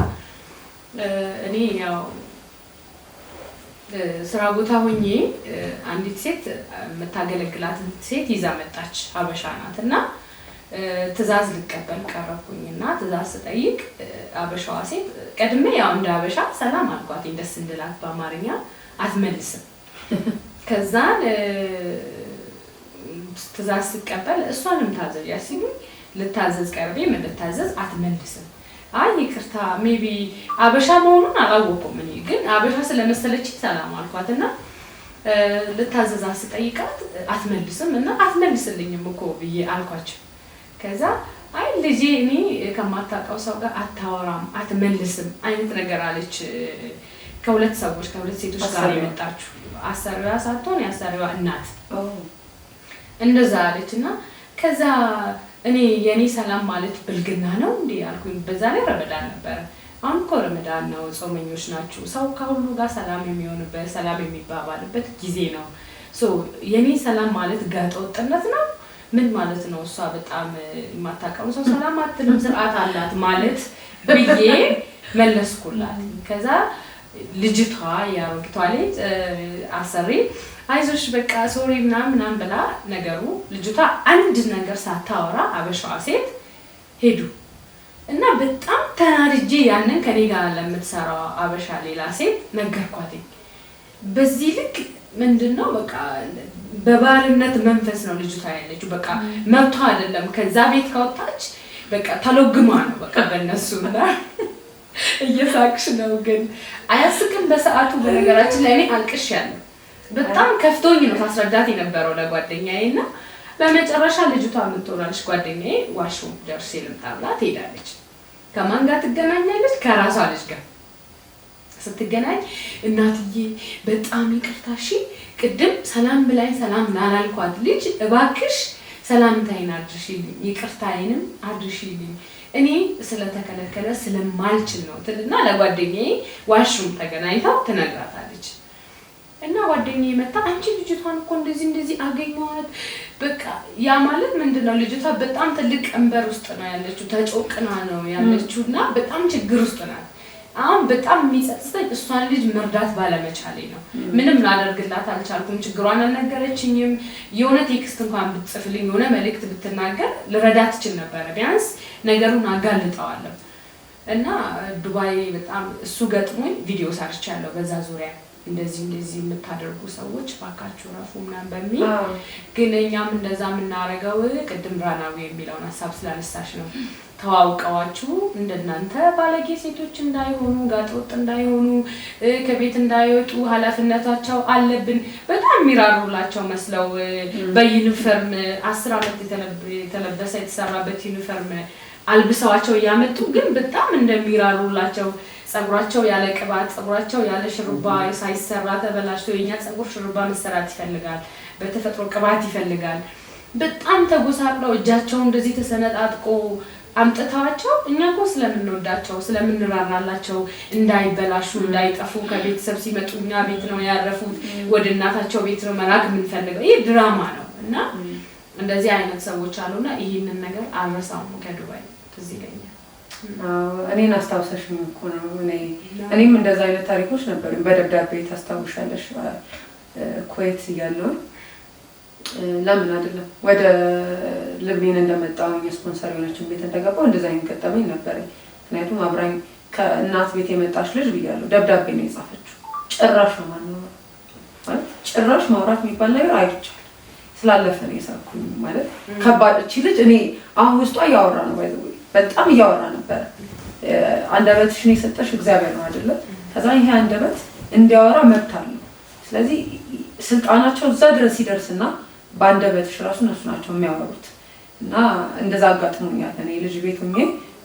እኔ ያው ስራ ቦታ ሆኜ አንዲት ሴት መታገለግላት ሴት ይዛ መጣች ሀበሻ ናትና ትዛዝ ልቀበል ቀረብኩኝና ትዛዝ ስጠይቅ ሀበሻዋ ሴት ቀድሜ ያው እንደ ሀበሻ ሰላም አልኳት ደስ እንድላት በአማርኛ አትመልስም ከዛ ትዛዝ ስቀበል እሷንም ታዘዝ ያሲሉኝ ልታዘዝ ቀርቤ ምን ልታዘዝ አትመልስም አይ ይቅርታ ሜቢ ሀበሻ መሆኑን አላወቁም እኔ ግን ሀበሻ ስለመሰለች ሰላም አልኳትና ልታዘዝ አስጠይቃት አትመልስም እና አትመልስልኝም እኮ ብዬ አልኳቸው ከዛ አይ ልጄ እኔ ከማታውቀው ሰው ጋር አታወራም አትመልስም አይነት ነገር አለች ከሁለት ሰዎች ከሁለት ሴቶች ጋር የመጣችሁ አሰሪዋ ሳትሆን ያሰሪዋ እናት እንደዛ አለችና ከዛ እኔ የኔ ሰላም ማለት ብልግና ነው እንዴ አልኩኝ በዛ ላይ ረመዳን ነበር አሁን እኮ ረመዳን ነው፣ ጾመኞች ናችሁ። ሰው ከሁሉ ጋር ሰላም የሚሆንበት ሰላም የሚባባልበት ጊዜ ነው። የኔ ሰላም ማለት ጋጠ ወጥነት ነው ምን ማለት ነው? እሷ በጣም የማታውቀው ሰው ሰላም አትልም ስርዓት አላት ማለት ብዬ መለስኩላት። ከዛ ልጅቷ ያሮጊቷ ልጅ አሰሪ አይዞሽ በቃ ሶሪ ምናምን ብላ ነገሩ ልጅቷ አንድ ነገር ሳታወራ አበሻዋ ሴት ሄዱ እና በጣም ተናድጄ ያንን ከኔ ጋር ለምትሰራው አበሻ ሌላ ሴት ነገርኳት። በዚህ ልክ ምንድነው በቃ በባርነት መንፈስ ነው ልጅቷ ያለችው። በቃ መብቷ አይደለም። ከዛ ቤት ካወጣች በቃ ተለግማ ነው በቃ በእነሱና እየሳቅሽ ነው ግን አያስቅም በሰዓቱ። በነገራችን ላይ እኔ አልቅሻለሁ። በጣም ከፍቶኝ ነው ታስረዳት የነበረው ለጓደኛዬና በመጨረሻ ልጅቷ ምን ትሆናለች? ጓደኛዬ ዋሾ ደርሼ ልምጣ ብላ ትሄዳለች። ከማን ጋር ትገናኛለች? ከራሷ ልጅ ጋር ስትገናኝ እናትዬ በጣም ይቅርታ እሺ፣ ቅድም ሰላም ብላኝ ሰላም ላላልኳት ልጅ እባክሽ ሰላምታዬን አድርሺልኝ፣ ይቅርታዬንም አድርሺልኝ እኔ ስለተከለከለ ስለማልችል ነው ትልና ለጓደኛዬ ዋሹም ተገናኝታው ትነግራታለች። እና ጓደኛዬ መጣ አንቺ ልጅቷን እኮ እንደዚህ አገኘኋት። በቃ ያ ማለት ምንድነው ልጅቷ በጣም ትልቅ ቀንበር ውስጥ ነው ያለችው፣ ተጮቅና ነው ያለችውና በጣም ችግር ውስጥ ናት። አሁን በጣም የሚጸጽተኝ እሷን ልጅ መርዳት ባለመቻሌ ነው። ምንም ላደርግላት አልቻልኩም። ችግሯን አልነገረችኝም። የሆነ ቴክስት እንኳን ብትጽፍልኝ የሆነ መልእክት ብትናገር ልረዳት እችል ነበር። ቢያንስ ነገሩን አጋልጠዋለሁ። እና ዱባይ በጣም እሱ ገጥሞኝ ቪዲዮ ሰርቻለሁ በዛ ዙሪያ እንደዚህ የምታደርጉ ሰዎች ባካችሁ ረፉ ምናምን በሚል ግን እኛም እንደዛ የምናረጋው ቅድም ራናዊ የሚለውን ሐሳብ ስላነሳሽ ነው። ተዋውቀዋችሁ እንደናንተ ባለጌ ሴቶች እንዳይሆኑ ጋጠወጥ እንዳይሆኑ ከቤት እንዳይወጡ ኃላፊነታቸው አለብን በጣም የሚራሩላቸው መስለው በዩኒፎርም 10 አመት የተለበሰ የተሰራበት ዩኒፎርም አልብሰዋቸው ያመጡ ግን በጣም እንደሚራሩላቸው ጸጉራቸው ያለ ቅባት ጸጉራቸው ያለ ሽሩባ ሳይሰራ ተበላሽቶ የኛ ጸጉር ሽሩባ መሰራት ይፈልጋል፣ በተፈጥሮ ቅባት ይፈልጋል። በጣም ተጎሳቅለው እጃቸው እንደዚህ ተሰነጣጥቆ አምጥታቸው እኛ እኮ ስለምንወዳቸው ስለምንራራላቸው እንዳይበላሹ እንዳይጠፉ ከቤተሰብ ሲመጡ እኛ ቤት ነው ያረፉት ወደ እናታቸው ቤት ነው መላክ የምንፈልገው። ይሄ ድራማ ነው እና እንደዚህ አይነት ሰዎች አሉና ይሄንን ነገር አልረሳውም ከዱባይ ትዝ ይለኛል። እኔን አስታውሰሽኝ እኮ ነው። እኔም እንደዛ አይነት ታሪኮች ነበሩኝ። በደብዳቤ ታስታውሻለሽ? ኩዌት እያለሁ ለምን አይደለም ወደ ልብኔን እንደመጣሁኝ ስፖንሰር የሆነችን ቤት እንደገባሁ እንደዛ አይነት ገጠመኝ ነበረኝ። ምክንያቱም አብራኝ ከእናት ቤት የመጣች ልጅ ብያለሁ ደብዳቤ ነው የጻፈችው። ጭራሽ ነው ማለት ጭራሽ ማውራት የሚባል ነገር አይቻልም። ስላለፈ ነው የሳኩኝ ማለት ከባድ እቺ ልጅ እኔ አሁን ውስጧ እያወራ ነው ባይዘው በጣም እያወራ ነበር። አንደበትሽን የሰጠሽ እግዚአብሔር ነው አይደለ? ከዛ ይሄ አንደበት እንዲያወራ መብት አለው። ስለዚህ ስልጣናቸው እዛ ድረስ ይደርስና በአንደበትሽ ራሱ እነሱ ናቸው የሚያወሩት። እና እንደዛ አጋጥሞኛል። እኔ ልጅ ቤት ሆኜ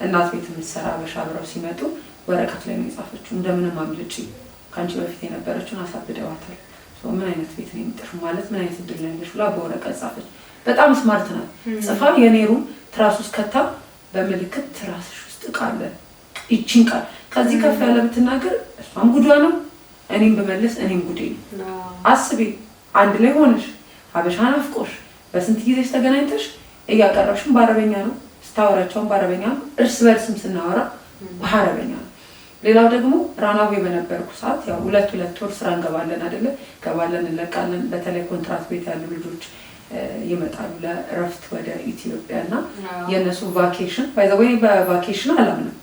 እናት ቤት የምትሰራ አበሻ አብረው ሲመጡ ወረቀት ላይ ነው የጻፈችው። እንደምንም አምልጪ ከአንቺ በፊት የነበረችውን አሳብደዋታል። ምን አይነት ቤት ነው የምጥሩ ማለት ምን አይነት እድል ነው ያለሽ ብላ በወረቀት ጻፈች። በጣም ስማርት ናት። ጽፋ የኔሩ ትራስ ውስጥ ከታ በመልክት ትራስሽ ውስጥ ቃል ይቺን ቃል ከዚህ ከፍ ያለ ብትናገር እሷም ጉዷ ነው፣ እኔም በመለስ እኔም ጉዴ ነው። አስቢ አንድ ላይ ሆነሽ ሀበሻን አፍቆሽ በስንት ጊዜሽ ተገናኝተሽ እያቀረብሽም በአረበኛ ነው ስታወራቸውን በአረበኛ ነው፣ እርስ በርስም ስናወራ በአረበኛ ነው። ሌላው ደግሞ ራናዌ በነበርኩ ሰዓት ያው ሁለት ወር ስራ እንገባለን አይደለ? ገባለን እንለቃለን። በተለይ ኮንትራት ቤት ያሉ ልጆች ይመጣሉ ለእረፍት ወደ ኢትዮጵያና የነሱ ቫኬሽን ባይዘወይ በቫኬሽን አላምንም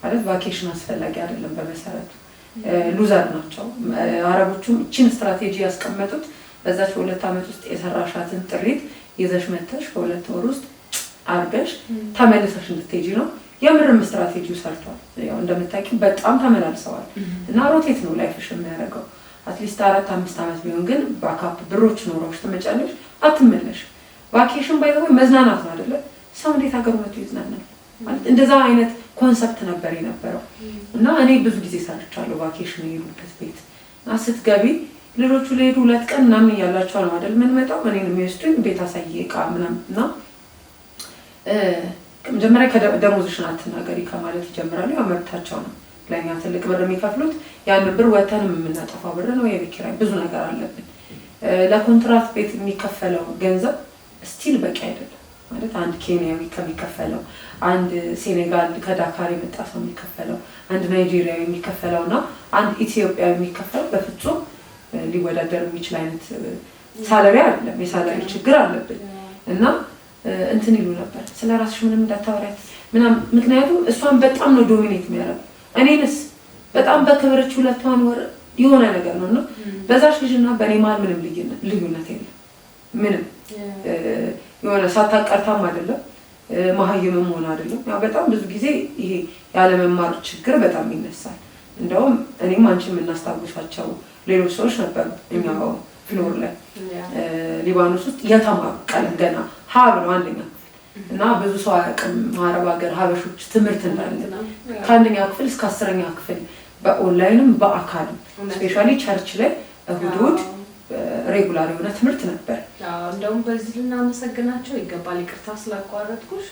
ማለት ቫኬሽን አስፈላጊ አይደለም። በመሰረቱ ሉዘር ናቸው አረቦቹም። እቺን ስትራቴጂ ያስቀመጡት በዛች በሁለት አመት ውስጥ የሰራሻትን ጥሪት ይዘሽ መተሽ በሁለት ወር ውስጥ አርገሽ ተመልሰሽ እንድትሄጂ ነው። የምርም ስትራቴጂው ሰርቷል። ያው እንደምታውቂው በጣም ተመላልሰዋል እና ሮቴት ነው ላይፍሽ የሚያደርገው። አትሊስት 4-5 አመት ቢሆን ግን ባካፕ ብሮች ኖሮሽ ተመጫለሽ አትመለሽ። ቫኬሽን ባይዘው መዝናናት ነው አይደለ? ሰው እንዴት ሀገር መጥቶ ይዝናናል ማለት እንደዛ አይነት ኮንሰፕት ነበር የነበረው። እና እኔ ብዙ ጊዜ ሰርቻለሁ ቫኬሽን የሄዱበት ቤት እና ስትገቢ ልጆቹ ለሄዱ 2 ቀን ምናምን እያላቸው ነው አይደል ምን መጣው እኔን የሚወስዱኝ ቤት አሳየ እቃ ምናምን እና መጀመሪያ ከደሞዝሽን አትናገሪ ከማለት ይጀምራሉ። ያው መብታቸው ነው ለኛ ትልቅ ብር የሚከፍሉት ያን ብር ወተንም የምናጠፋው ብር ነው። የቤት ኪራይ ብዙ ነገር አለብን። ለኮንትራት ቤት የሚከፈለው ገንዘብ ስቲል በቂ አይደለም ማለት አንድ ኬንያዊ ከሚከፈለው አንድ ሴኔጋል ከዳካር የመጣ ሰው የሚከፈለው አንድ ናይጄሪያዊ የሚከፈለውና አንድ ኢትዮጵያዊ የሚከፈለው በፍጹም ሊወዳደር የሚችል አይነት ሳለሪ አይደለም። የሳለሪ ችግር አለብን እና እንትን ይሉ ነበር ስለራስሽ ምንም እንዳታወሪያት ምናምን ምክንያቱም እሷን በጣም ነው ዶሚኔት የሚያደርገው እኔንስ በጣም በክብርች ሁለቷን ወር የሆነ ነገር ነውና በዛሽ ልጅና በኔ ማል ምንም ልዩነት የለም ምንም የሆነ ሳታቀርታም አይደለም ማህየምም ሆነ አይደለም ያው በጣም ብዙ ጊዜ ይሄ ያለ መማር ችግር በጣም ይነሳል እንደውም እኔም አንቺም እናስታውሳቸው ሌሎች ሰዎች ነበሩ እኛው ፍሎር ላይ ሊባኖስ ውስጥ የተማሩ ቀለም ገና ሀብሎ አንደኛ እና ብዙ ሰው አያውቅም አረብ ሀገር ሀበሾች ትምህርት እንዳለ ከአንደኛ ክፍል እስከ 10ኛ ክፍል በኦንላይንም በአካልም ስፔሻሊ ቸርች ላይ እሁድ ሬጉላር የሆነ ትምህርት ነበር። እንደውም በዚህ ልናመሰግናቸው ይገባል። ይቅርታ ስላቋረጥኩሽ።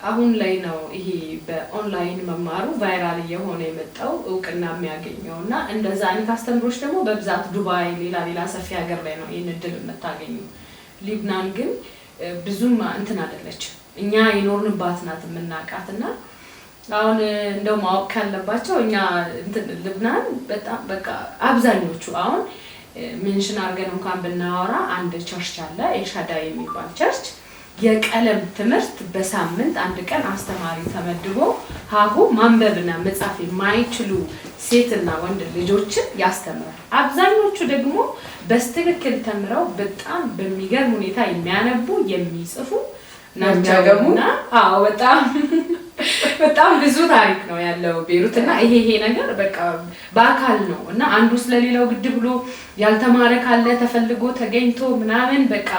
አሁን ላይ ነው ይሄ በኦንላይን መማሩ ቫይራል እየሆነ የመጣው እውቅና የሚያገኘው እና እንደዛ አይነት አስተምሮች ደግሞ በብዛት ዱባይ ሌላ ሰፊ ሀገር ላይ ነው ይሄን እድል የምታገኙ። ሊብናን ግን ብዙም እንትን አይደለች እኛ የኖርንባት ናት የምናውቃትና አሁን እንደው ማወቅ ካለባቸው እኛ ሊብናን በጣም በቃ አብዛኞቹ አሁን ሜንሽን አድርገን እንኳን ብናወራ አንድ ቸርች አለ ኤልሻዳይ የሚባል ቸርች የቀለም ትምህርት በሳምንት አንድ ቀን አስተማሪ ተመድቦ ሀሁ ማንበብና መጻፍ የማይችሉ ሴትና ወንድ ልጆችን ያስተምራል። አብዛኞቹ ደግሞ በስትክክል ተምረው በጣም በሚገርም ሁኔታ የሚያነቡ የሚጽፉ ናቸውና አዎ በጣም ብዙ ታሪክ ነው ያለው ቤሩትና ይሄ ነገር በቃ በአካል ነው እና አንዱ ስለሌላው ግድ ብሎ ያልተማረ ካለ ተፈልጎ ተገኝቶ ምናምን በቃ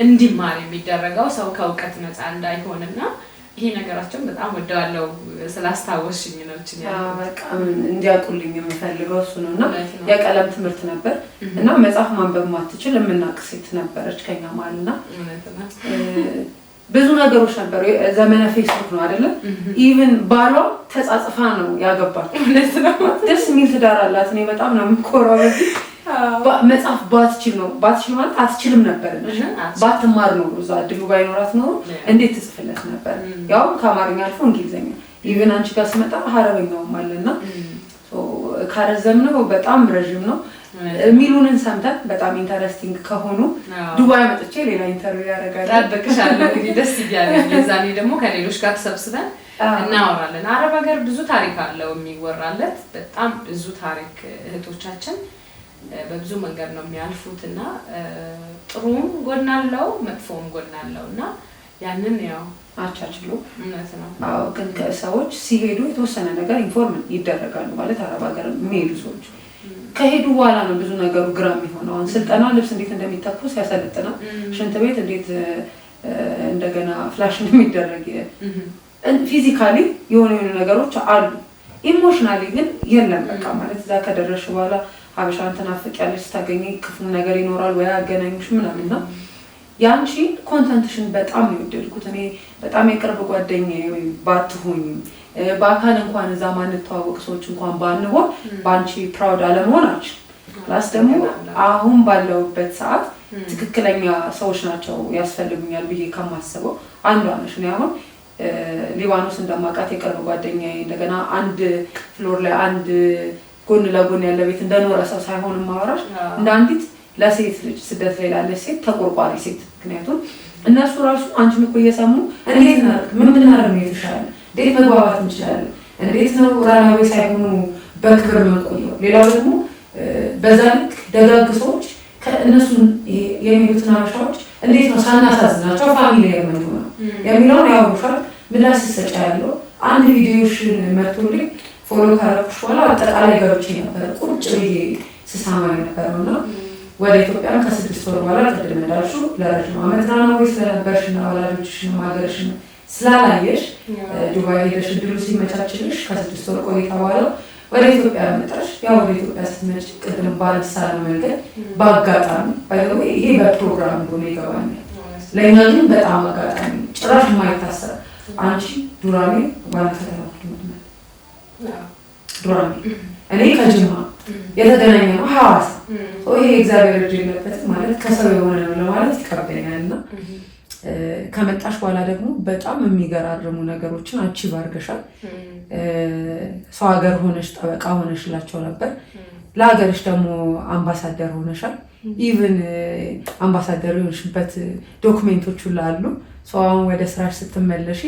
እንዲማር የሚደረገው ሰው ከእውቀት ነፃ እንዳይሆንና ይሄ ነገራችን በጣም ወደዋለው ስላስታወስሽኝ ነው እቺ በቃ እንዲያቁልኝ የምፈልገው እሱ ነውና የቀለም ትምህርት ነበር እና መጽሐፍ ማንበብ ማትችል የምናቅሴት ነበረች ከኛ ማልና ብዙ ነገሮች ነበሩ። ዘመነ ፌስቡክ ነው አይደለ? ኢቭን ባሏ ተጻጽፋ ነው ያገባች። ደስ የሚል ትዳር አላት። እኔ በጣም ነው የምኮራው። መጽሐፍ ባትችል ማለት አትችልም ነበር። ባትማር ነው እዛ እድሉ ባይኖራት ነው እንዴት ትጽፍለት ነበር? ያው ከአማርኛ አልፎ እንግሊዘኛ ኢቭን አንቺ ጋር ስመጣ አረበኛውም አለና ካረዘምነው በጣም ረጅም ነው። ሚሉንን ሰምተን በጣም ኢንተረስቲንግ ከሆኑ ዱባይ መጥቼ ሌላ ኢንተርቪው ያደርጋል ታደቅሻለሁ እንግዲህ ደስ ይያለኝ የዛኔ ደግሞ ከሌሎች ጋር ተሰብስበን እናወራለን። አረብ ሀገር ብዙ ታሪክ አለው የሚወራለት በጣም ብዙ ታሪክ እህቶቻችን በብዙ መንገድ ነው የሚያልፉትና ጥሩም ጎን አለው መጥፎም ጎን አለውና ያንን ያው አቻችሎ እውነት ነው። አዎ ግን ከሰዎች ሲሄዱ የተወሰነ ነገር ኢንፎርም ይደረጋሉ ማለት አረብ ሀገር የሚሄዱ ሰዎች ከሄዱ በኋላ ነው ብዙ ነገሩ ግራ የሚሆነው። አሁን ስልጠና ልብስ እንዴት እንደሚተኮስ ያሰለጥናል። ሽንት ቤት እንዴት እንደገና ፍላሽ እንደሚደረግ ፊዚካሊ የሆኑ ነገሮች አሉ። ኢሞሽናሊ ግን የለም በቃ ማለት እዛ ከደረሽ በኋላ ሀበሻን ተናፍቂያለሽ ስታገኚ ክፉ ነገር ይኖራል ወይ አገናኙሽ ምናምንና ያንቺ ኮንተንትሽን በጣም ነው የወደድኩት። እኔ በጣም የቅርብ ጓደኛዬ ባትሆኝ በአካል እንኳን እዛ ማንተዋወቅ ሰዎች እንኳን ባንሆን ባንቺ ፕራውድ አለመሆን አልችል። ፕላስ ደግሞ አሁን ባለውበት ሰዓት ትክክለኛ ሰዎች ናቸው ያስፈልጉኛል ብዬ ከማስበው አንዷ ነሽ። እኔ አሁን ሊባኖስ እንደማውቃት የቅርብ ጓደኛዬ እንደገና አንድ ፍሎር ላይ አንድ ጎን ለጎን ያለ ቤት እንደኖረ ሰው ሳይሆን ማወራሽ እንደ አንዲት ለሴት ልጅ ስደት ላይ ላለች ሴት ተቆርቋሪ ሴት። ምክንያቱም እነሱ ራሱ አንቺን እኮ እየሰሙ እንዴት ነው ምን እናደርግ ነው የተሻለ እንዴት መግባባት እንችላለን እንዴት ነው ራናዊ ሳይሆኑ በክብር መቆየው። ሌላው ደግሞ በዛ ልክ ደጋግ ሰዎች ከእነሱ የሚሉትን አሻዎች እንዴት ነው ሳናሳዝናቸው ፋሚሊ ያመጡ ነው የሚለውን ያውሻል። ምላስ ሰጫያለሁ አንድ ቪዲዮሽን መጥቶልኝ ፎሎ ካረኩሽ በኋላ አጠቃላይ ገብቼ ነበር ቁጭ ብዬ ስሰማ ነበርና ወደ ኢትዮጵያ ከ6 ወር በኋላ ቅድም እንዳልሽው ለረጅም ዓመት ነው ስለነበርሽና ወላጆችሽን ማገርሽን ስላላየሽ ዱባይ ሄደሽ ድሉ ሲመቻችልሽ ከ6 ወር ቆይታ በኋላ ወደ ኢትዮጵያ መጣሽ። ያው ወደ ኢትዮጵያ ስትመጪ ቅድም ባልሳለ መንገድ ባጋጣሚ ባይዘው ይሄ በፕሮግራም ሆኖ ይገባኛል። ለእኛ ግን በጣም አጋጣሚ ጭራሽ የማይታሰብ አንቺ ዱራሜ ዋና ከተማ ዱራሜ እኔ ከጅማ የተገናኘ ነው ሐዋሳ ይሄ እግዚአብሔር እጅ የለበት ማለት ከሰው የሆነ ነው ለማለት ይከብደኛል። እና ከመጣሽ በኋላ ደግሞ በጣም የሚገራርሙ ነገሮችን አቺቭ አድርገሻል። ሰው ሀገር ሆነሽ ጠበቃ ሆነሽላቸው ነበር። ለሀገርሽ ደግሞ አምባሳደር ሆነሻል። ኢቭን አምባሳደር የሆንሽበት ዶክሜንቶች ሁሉ አሉ። ሰው አሁን ወደ ስራሽ ስትመለሺ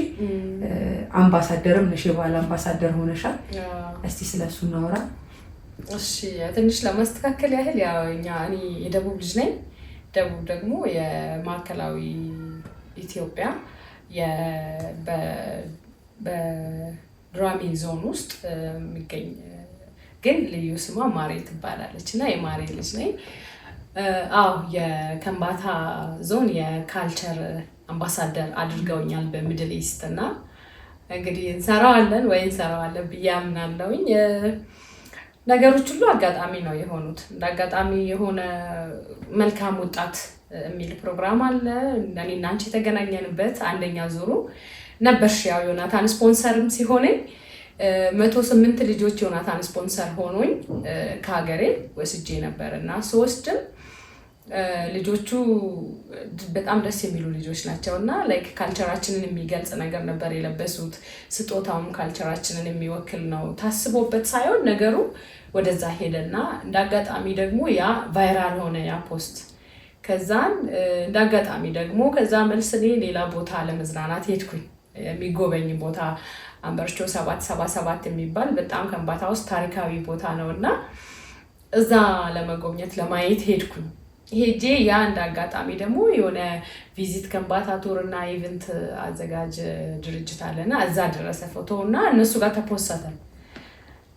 አምባሳደርም ነሽ፣ የባህል አምባሳደር ሆነሻል። እስቲ ስለሱ እናወራ። እሺ ትንሽ ለማስተካከል ያህል ያው እኔ የደቡብ ልጅ ነኝ። ደቡብ ደግሞ የማዕከላዊ ኢትዮጵያ በዱራሜ ዞን ውስጥ የሚገኝ ግን ልዩ ስሟ ማሬ ትባላለች እና የማሬ ልጅ ነኝ። የከምባታ ዞን የካልቸር አምባሳደር አድርገውኛል በሚድል ኢስት እና እንግዲህ እንሰራዋለን ብዬ አምናለሁኝ። ነገሮች ሁሉ አጋጣሚ ነው የሆኑት። እንደ አጋጣሚ የሆነ መልካም ወጣት የሚል ፕሮግራም አለ እኔና አንቺ የተገናኘንበት አንደኛ ዙሩ ነበርሽ። ያው ዮናታን ስፖንሰርም ሲሆነኝ 108 ልጆች ዮናታን ስፖንሰር ሆኖኝ ከሀገሬ ወስጄ ነበር እና ስወስድም ልጆቹ በጣም ደስ የሚሉ ልጆች ናቸው እና ላይክ ካልቸራችንን የሚገልጽ ነገር ነበር የለበሱት። ስጦታውም ካልቸራችንን የሚወክል ነው ታስቦበት ሳይሆን ነገሩ ወደዛ ሄደና እንዳጋጣሚ ደግሞ ያ ቫይራል ሆነ ያ ፖስት። ከዛን እንዳጋጣሚ ደግሞ ከዛ መልስ እኔ ሌላ ቦታ ለመዝናናት ሄድኩኝ። የሚጎበኝ ቦታ አንበርቾ 777 የሚባል በጣም ከምባታ ውስጥ ታሪካዊ ቦታ ነው እና እዛ ለመጎብኘት ለማየት ሄድኩኝ። ሄጄ ያ እንዳጋጣሚ ደግሞ የሆነ ቪዚት ከምባታ ቱር እና ኢቨንት አዘጋጅ ድርጅት አለና እዛ ደረሰ ፎቶ እና እነሱ ጋር ተፖሰተ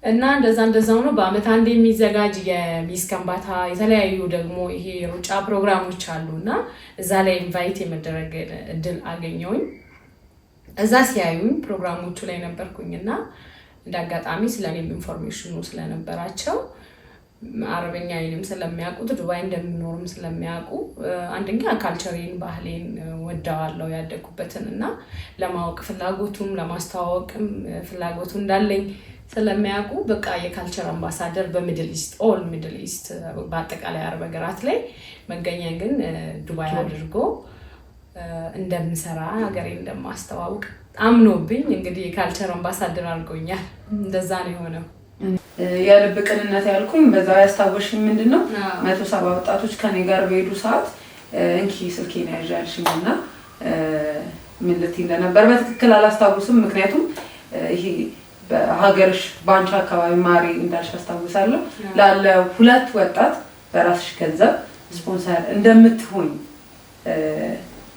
እና እንደዛ ነው። በአመት አንድ የሚዘጋጅ የሚስ ከምባታ የተለያዩ ደግሞ ይሄ የሩጫ ፕሮግራሞች አሉ እና እዛ ላይ ኢንቫይት የመደረግ እድል አገኘሁኝ። እዛ ሲያዩኝ ፕሮግራሞቹ ላይ ነበርኩኝ እና እንዳጋጣሚ ስለኔም ኢንፎርሜሽኑ ስለነበራቸው አረበኛዬንም ስለሚያውቁት ዱባይ እንደምኖርም ስለሚያውቁ አንደኛ ካልቸሬን ባህሌን ወደዋለሁ ያደኩበትን እና ለማወቅ ፍላጎቱም ለማስተዋወቅም ፍላጎቱ እንዳለኝ ስለሚያውቁ በቃ የካልቸር አምባሳደር በሚድል ኢስት ኦል ሚድል ኢስት በአጠቃላይ አረብ ሀገራት ላይ መገኛ ግን ዱባይ አድርጎ እንደምሰራ ሀገሬን እንደማስተዋውቅ አምኖብኝ እንግዲህ የካልቸር አምባሳደር አድርጎኛል። እንደዛ ነው የሆነው። የልብ ቅንነት ያልኩኝ በዛ ያስታወሽኝ ምንድነው 170 ወጣቶች ከኔ ጋር በሄዱ ሰዓት እንኪ ስልኬን ያዣልሽኝ እና ምን ልትይ እንደነበር በትክክል አላስታውስም። ምክንያቱም ይሄ በሀገርሽ ባንቻ አካባቢ ማሪ እንዳልሽ አስታውሳለሁ ላለ 2 ወጣት በራስሽ ገንዘብ ስፖንሰር እንደምትሆኝ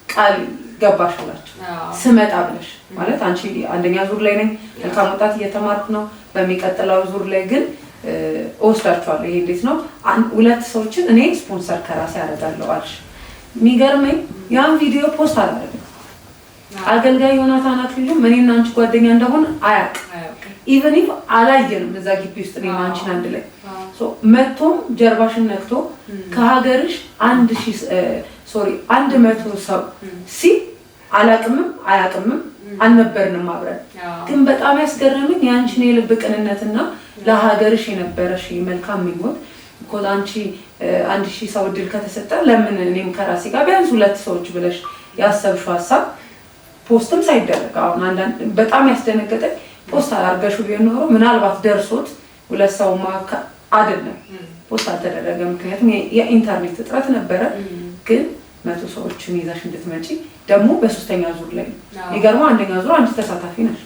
ቃል ገባሽላችሁ ስመጣ ብለሽ ማለት አንቺ አንደኛ ዙር ላይ ነኝ መልካም ወጣት እየተማርኩ ነው በሚቀጥለው ዙር ላይ ግን ወስዳችኋለሁ። ይሄ እንዴት ነው 2 ሰዎችን እኔ ስፖንሰር ከራሴ አደርጋለሁ አልሽ። የሚገርመኝ ያን ቪዲዮ ፖስት አላደረግም። አገልጋይ ዮናታን አክሊሉ እኔና አንቺ ጓደኛ እንደሆነ አያውቅ ኢቭን ኢፍ አላየንም እዛ ግቢ ውስጥ እኔና አንቺን አንድ ላይ መጥቶም ጀርባሽን ነክቶ ከሀገርሽ 100 ሰው አላቅምም አያቅምም አልነበርንም አብረን። ግን በጣም ያስገረመኝ ያንቺን የልብ ቅንነትና ለሀገርሽ የነበረሽ መልካም ምኞት ኮዝ አንቺ 1000 ሰው እድል ከተሰጠ ለምን እኔም ከራሴ ጋር ቢያንስ 2 ሰዎች ብለሽ ያሰብሽው ሀሳብ ፖስትም ሳይደረግ አሁን አንዳንድ በጣም ያስደነገጠኝ ፖስት አድርገሽው ቢሆን ኖሮ ምናልባት ደርሶት 2 ሰው አይደለም ፖስት አልተደረገም። ምክንያቱም የኢንተርኔት እጥረት ነበረ። ግን 100 ሰዎችን ይዘሽ እንድትመጪ ደግሞ በ3ኛ ዙር ላይ ይገርማ። አንደኛ ዙር አንቺ ተሳታፊ ነሽ፣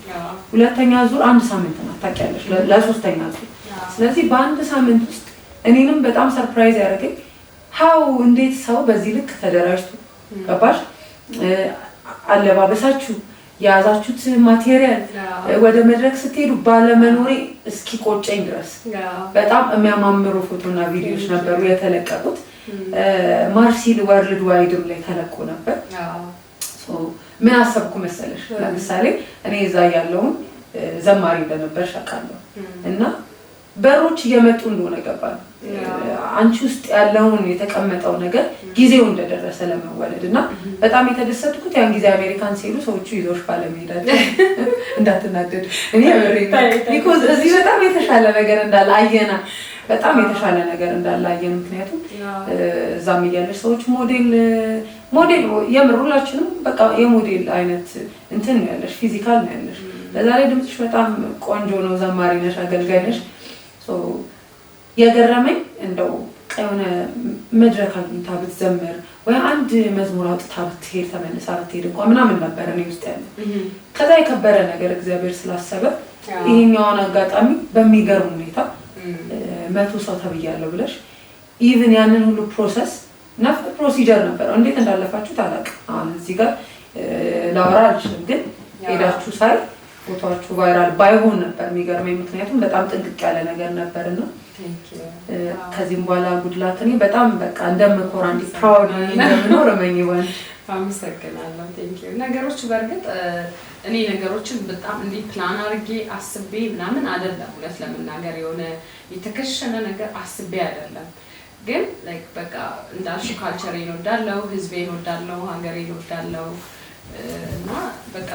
2ኛ ዙር 1 ሳምንት ነው ታውቂያለሽ ለ3ኛ ዙር። ስለዚህ በአንድ ሳምንት ውስጥ እኔንም በጣም ሰርፕራይዝ ያደረገኝ ሃው እንዴት ሰው በዚህ ልክ ተደራጅቶ ገባሽ አለባበሳችሁ ያዛችሁት ማቴሪያል ወደ መድረክ ስትሄዱ ባለመኖሬ እስኪ ቆጨኝ ድረስ በጣም የሚያማምሩ ፎቶና ቪዲዮዎች ነበሩ የተለቀቁት። ማርሲል ወርልድ ዋይድም ላይ ተለቆ ነበር። ምን አሰብኩ መሰለሽ ለምሳሌ እኔ እዛ ያለውን ዘማሪ እንደነበር ሻቃለሁ እና በሮች እየመጡ እንደሆነ ገባን። አንቺ ውስጥ ያለውን የተቀመጠው ነገር ጊዜው እንደደረሰ ለመወለድ እና በጣም የተደሰትኩት ያን ጊዜ አሜሪካን ሲሄዱ ሰዎቹ ይዞሽ ባለመሄዳቸው እንዳትናደድ እኔ ቢኮዝ እዚህ በጣም የተሻለ ነገር እንዳለ አየና በጣም የተሻለ ነገር እንዳለ አየን። ምክንያቱም እዛም እያለሽ ሰዎች ሞዴል የምሩላችንም በቃ የሞዴል አይነት እንትን ነው ያለሽ፣ ፊዚካል ነው ያለሽ። በዛ ላይ ድምፅሽ በጣም ቆንጆ ነው፣ ዘማሪ ነሽ፣ አገልጋይ ነሽ። የገረመኝ እንደው የሆነ መድረክ አግኝታ ብትዘምር ወይ አንድ መዝሙር አውጥታ ብትሄድ ተመልሳ ብትሄድ እንኳን ምናምን ነበር እኔ ውስጥ ያለ። ከዛ የከበረ ነገር እግዚአብሔር ስላሰበ ይሄኛውን አጋጣሚ በሚገርም ሁኔታ 100 ሰው ተብያለሁ ብለሽ ኢቭን ያንን ሁሉ ፕሮሰስ እና ፕሮሲጀር ነበር። እንዴት እንዳለፋችሁ ታላቅ አሁን እዚህ ጋር ላወራ አልችልም፣ ግን ሄዳችሁ ሳይ ፎቶአችሁ ቫይራል ባይሆን ነበር የሚገርመኝ። ምክንያቱም በጣም ጥንቅቅ ያለ ነገር ነበርና ከዚህም በኋላ ጉድላት እኔ በጣም በቃ እንደምኮራ እንዲ ፕራውድ እንደምኖር እመኝዋል። አመሰግናለሁ። ቴንክ ዩ። ነገሮች በእርግጥ እኔ ነገሮችን በጣም እንዲ ፕላን አድርጌ አስቤ ምናምን አይደለም። እውነት ለመናገር የሆነ የተከሸነ ነገር አስቤ አይደለም። ግን ላይክ በቃ እንዳልሽ ካልቸሬን እወዳለሁ፣ ህዝቤን እወዳለሁ፣ ሀገሬን እወዳለሁ እና በቃ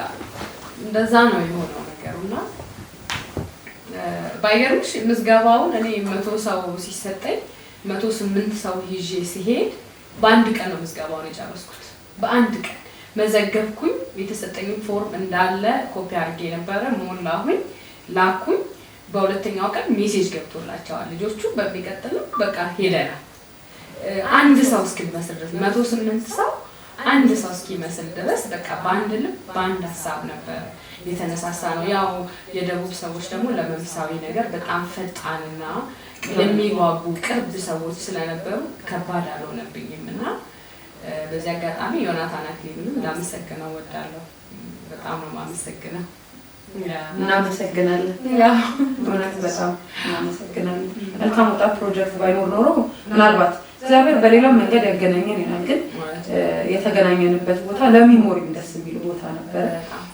እንደዛ ነው የሆነው ነገሩና ባይገርምሽ ምዝገባውን እኔ 100 ሰው ሲሰጠኝ 108 ሰው ይዤ ሲሄድ በአንድ ቀን ነው ምዝገባውን የጨረስኩት። በአንድ ቀን መዘገብኩኝ። የተሰጠኝ ፎርም እንዳለ ኮፒ አድርጌ ነበረ ሞላሁኝ፣ ላኩኝ። በሁለተኛው ቀን ሜሴጅ ገብቶላቸዋል ልጆቹ። በሚቀጥለው በቃ ሄደናል። አንድ ሰው እስኪመስል ድረስ 108 ሰው አንድ ሰው እስኪመስል ድረስ በቃ በአንድ ልብ በአንድ ሀሳብ ነበር የተነሳሳ ነው። ያው የደቡብ ሰዎች ደግሞ ለመንፈሳዊ ነገር በጣም ፈጣንና የሚዋጉ ቅርብ ሰዎች ስለነበሩ ከባድ አልሆነብኝም እና በዚህ አጋጣሚ ዮናታን አክሊሉንም ላመሰግነው እወዳለሁ። በጣም ነው የማመሰግነው። እናመሰግናለን። እውነት በጣም እናመሰግናለን። መልካም ወጣት ፕሮጀክት ባይኖር ኖሮ ምናልባት እግዚአብሔር በሌላ መንገድ ያገናኘን ይሆናል፣ ግን የተገናኘንበት ቦታ ለሚሞሪም ደስ የሚል ቦታ ነበረ።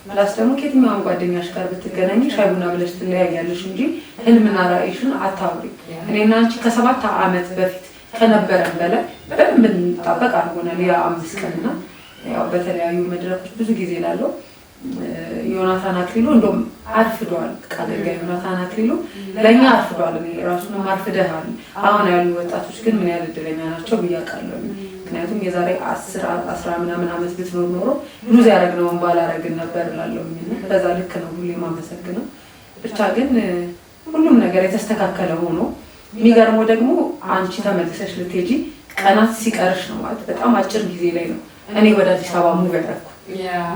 ፕላስ ደግሞ ከየትኛውም ጓደኛሽ ጋር ብትገናኝ ሻይ ቡና ብለሽ ትለያያለሽ እንጂ ህልምና ራዕይሽን አታውሪ። እኔና አንቺ ከ7 ዓመት በፊት ከነበረን በላይ በደንብ እንጣበቅ አድርጎናል። ያ 5 ቀንና ያው በተለያዩ መድረኮች ብዙ ጊዜ ላለው ዮናታን አክሊሉ እንደውም አርፍዷል። ቃልጋ ዮናታን አክሊሉ ለኛ አርፍዷል። እኔ ራሱንም አርፍደሃል። አሁን ያሉ ወጣቶች ግን ምን ያህል እድለኛ ናቸው ብያቃለሁ። ምክንያቱም የዛሬ 10 ምናምን ዓመት ብትኖር ኖሮ ሉዝ ያደረግነውን ባላረግን ነበር እላለሁ። በዛ ልክ ነው ሁሌ የማመሰግነው። ብቻ ግን ሁሉም ነገር የተስተካከለ ሆኖ የሚገርመው ደግሞ አንቺ ተመልሰሽ ልትሄጂ ቀናት ሲቀርሽ ነው ማለት በጣም አጭር ጊዜ ላይ ነው እኔ ወደ አዲስ አበባ ሙቭ ያደረኩ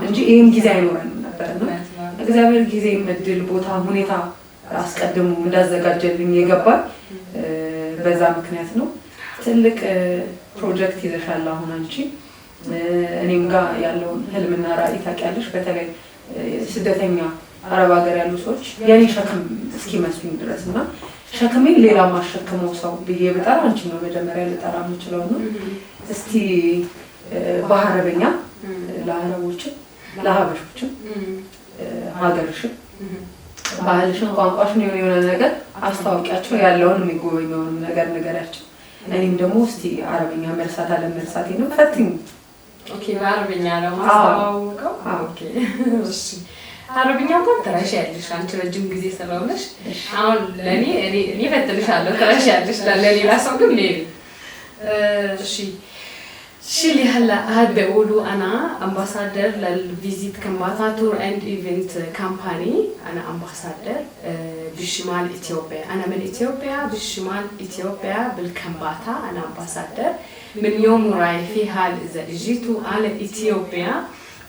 እንጂ ይሄን ጊዜ አይኖረንም ነበርና እግዚአብሔር ጊዜ እድል ቦታ ሁኔታ አስቀድሞ እንዳዘጋጀልኝ የገባል። በዛ ምክንያት ነው። ትልቅ ፕሮጀክት ይዘሻል አሁን አንቺ። እኔም ጋር ያለውን ህልምና ራዕይ ታውቂያለሽ። በተለይ ስደተኛ አረብ ሀገር ያሉ ሰዎች የኔ ሸክም እስኪመስሉኝ ድረስና ሸክሜን ሌላ ማሸክመው ሰው ብዬ ብጠራ አንቺ ነው መጀመሪያ ልጠራ የምችለው ነው። እስቲ በአረበኛ ለአረቦችም ለሀበሾችም ሀገርሽን ባህልሽን ቋንቋሽን የሆነ ነገር አስተዋውቂያቸው፣ ያለውን የሚጎበኘውን ነገር ንገሪያቸው። እኔም ደግሞ እስቲ አረበኛ መርሳት አለመርሳቴ ነው ፈትኝ። ኦኬ በአረበኛ ነው ማስተዋወቀው። ኦኬ እሺ አረበኛ እንኳን ትረሻለሽ አንቺ ረጅም ጊዜ ስለሆነሽ አሁን ለኔ እኔ ፈትልሻለሁ ትረሻለሽ ለሌላ ሰው ግን ሌላ እሺ شيلي هلا هاد بيقولوا انا امباسادر للفيزيت كمباتا تور اند ايفنت كامباني. انا امباسادر بالشمال اثيوبيا، انا من اثيوبيا بالشمال اثيوبيا بالكمباتا. انا امباسادر من يوم رايح فيها اذا اجيتوا على اثيوبيا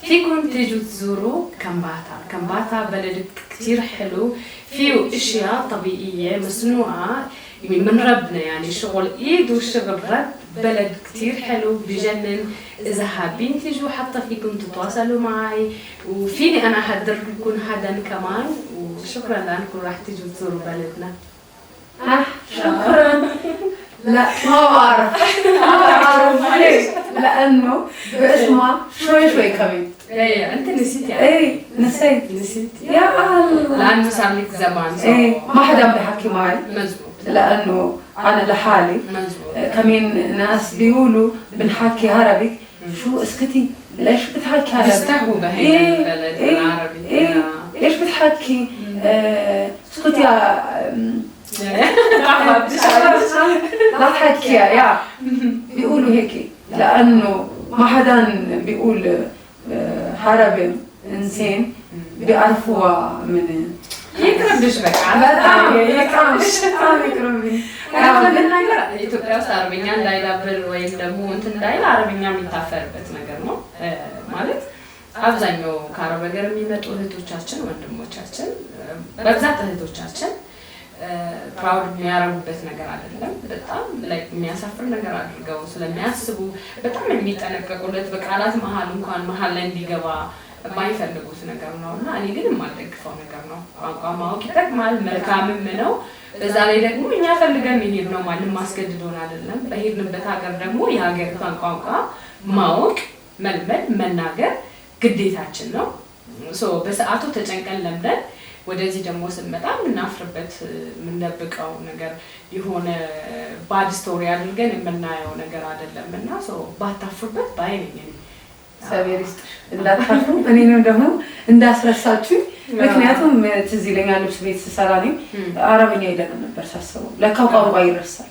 فيكم تيجوا تزوروا كمباتا. كمباتا بلد كتير حلو، فيه اشياء طبيعيه مصنوعه من ربنا، يعني شغل ايد وشغل رب. بلد كتير حلو بجنن. اذا حابين تيجوا حتى فيكم تتواصلوا معي، وفيني انا احضر لكم حدا كمان. وشكرا لانكم راح تيجوا تزوروا بلدنا. شكرا. لا ما بعرف لانه باسمها شوي كمان انت نسيت يعني ايه نسيت يا الله لانه صار لك زمان ايه ما حدا بيحكي معي مزبوط لانه انا لحالي كمان ناس بيقولوا بنحكي عربي شو اسكتي ليش بتحكي عربي بيستهوا بهي البلد العربي ليش بتحكي اسكتي لا تحكي يا بيقولوا هيك لانه ما حدا بيقول عربي انسان بيعرفوها من يكرم بشبك يكرم ለመናገር ኢትዮጵያ ውስጥ አረብኛ እንዳይዳብር ወይም ደግሞ እንትን እንዳይል አረብኛ የሚታፈርበት ነገር ነው ማለት አብዛኛው ከአረብ ሀገር የሚመጡ እህቶቻችን ወንድሞቻችን በብዛት እህቶቻችን ፕራውድ የሚያረጉበት ነገር አይደለም በጣም ላይክ የሚያሳፍር ነገር አድርገው ስለሚያስቡ በጣም የሚጠነቀቁለት በቃላት መሃል ላይ እንዲገባ የማይፈልጉት ነገር ነውና እኔ ግን የማልደግፈው ነገር ነው ቋንቋ ማወቅ ይጠቅማል መልካምም ነው በዛ ላይ ደግሞ እኛ ፈልገን መሄድ ነው ማለት ማስገድዶን አይደለም በሄድንበት ሀገር ደግሞ የሀገሪቷን ቋንቋ ማወቅ መልመድ መናገር ግዴታችን ነው ሶ በሰዓቱ ተጨንቀን ለምደን ወደዚህ ደግሞ ስንመጣ ምናፍርበት ምንደብቀው ነገር የሆነ ባድ ስቶሪ አድርገን የምናየው ነገር አይደለምና ሶ ባታፍሩበት ባይነኝ ሰቤሪስት እንዳታፍሩ እኔንም ደግሞ እንዳስረሳችሁ ምክንያቱም ትዝ ይለኛል ልብስ ቤት ስሰራ ነኝ አረብኛ ይደረግ ነበር ሳስበው ለካ ቋንቋ ይረሳል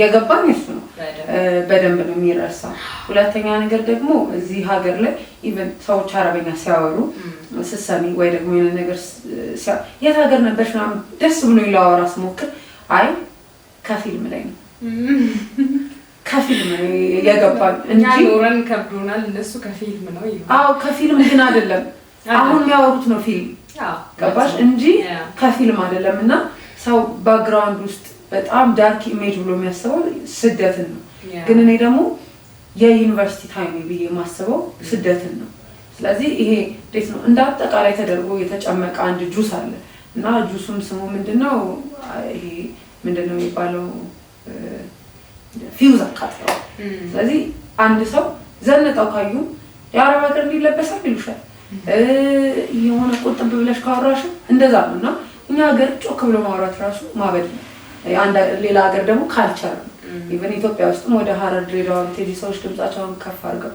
የገባኝ እሱ ነው በደንብ ነው የሚረሳው ሁለተኛ ነገር ደግሞ እዚህ ሀገር ላይ ኢቭን ሰዎች አረብኛ ሲያወሩ ስሰሚ ወይ ደግሞ የሆነ ነገር የት ሀገር ነበርሽ ምናምን ደስ ብሎኝ ላወራ ስሞክር አይ ከፊልም ላይ ነው ከፊልም ነው የገባኝ እንጂ ኖረን ከብዶናል እነሱ ከፊልም ነው ይሉ አዎ ከፊልም ግን አይደለም አሁን የሚያወሩት ነው ፊልም ገባሽ እንጂ ከፊልም አይደለምና ሰው ባክግራውንድ ውስጥ በጣም ዳርክ ኢሜጅ ብሎ የሚያስበው ስደትን ነው ግን እኔ ደግሞ የዩኒቨርሲቲ ታይም ብዬ የማስበው ስደትን ነው ስለዚህ ይሄ እንዴት ነው እንደ አጠቃላይ ተደርጎ የተጨመቀ አንድ ጁስ አለ እና ጁሱም ስሙ ምንድነው ይሄ ምንድነው የሚባለው ፊውዝ አቃጥሎ ስለዚህ አንድ ሰው ዘነጣው ካዩ የአረብ ሀገር እንዲለበሳል ይሉሻል የሆነ ቁጥብ ብለሽ ካወራሽ እንደዛ ነውና እኛ ሀገር ጮክ ብሎ ማውራት ራሱ ማበድ ነው አንድ ሌላ ሀገር ደግሞ ካልቸር ኢቭን ኢትዮጵያ ውስጥም ወደ ሀረር ድሬዳዋ ብትሄጂ ሰዎች ድምጻቸውን ከፍ አድርገው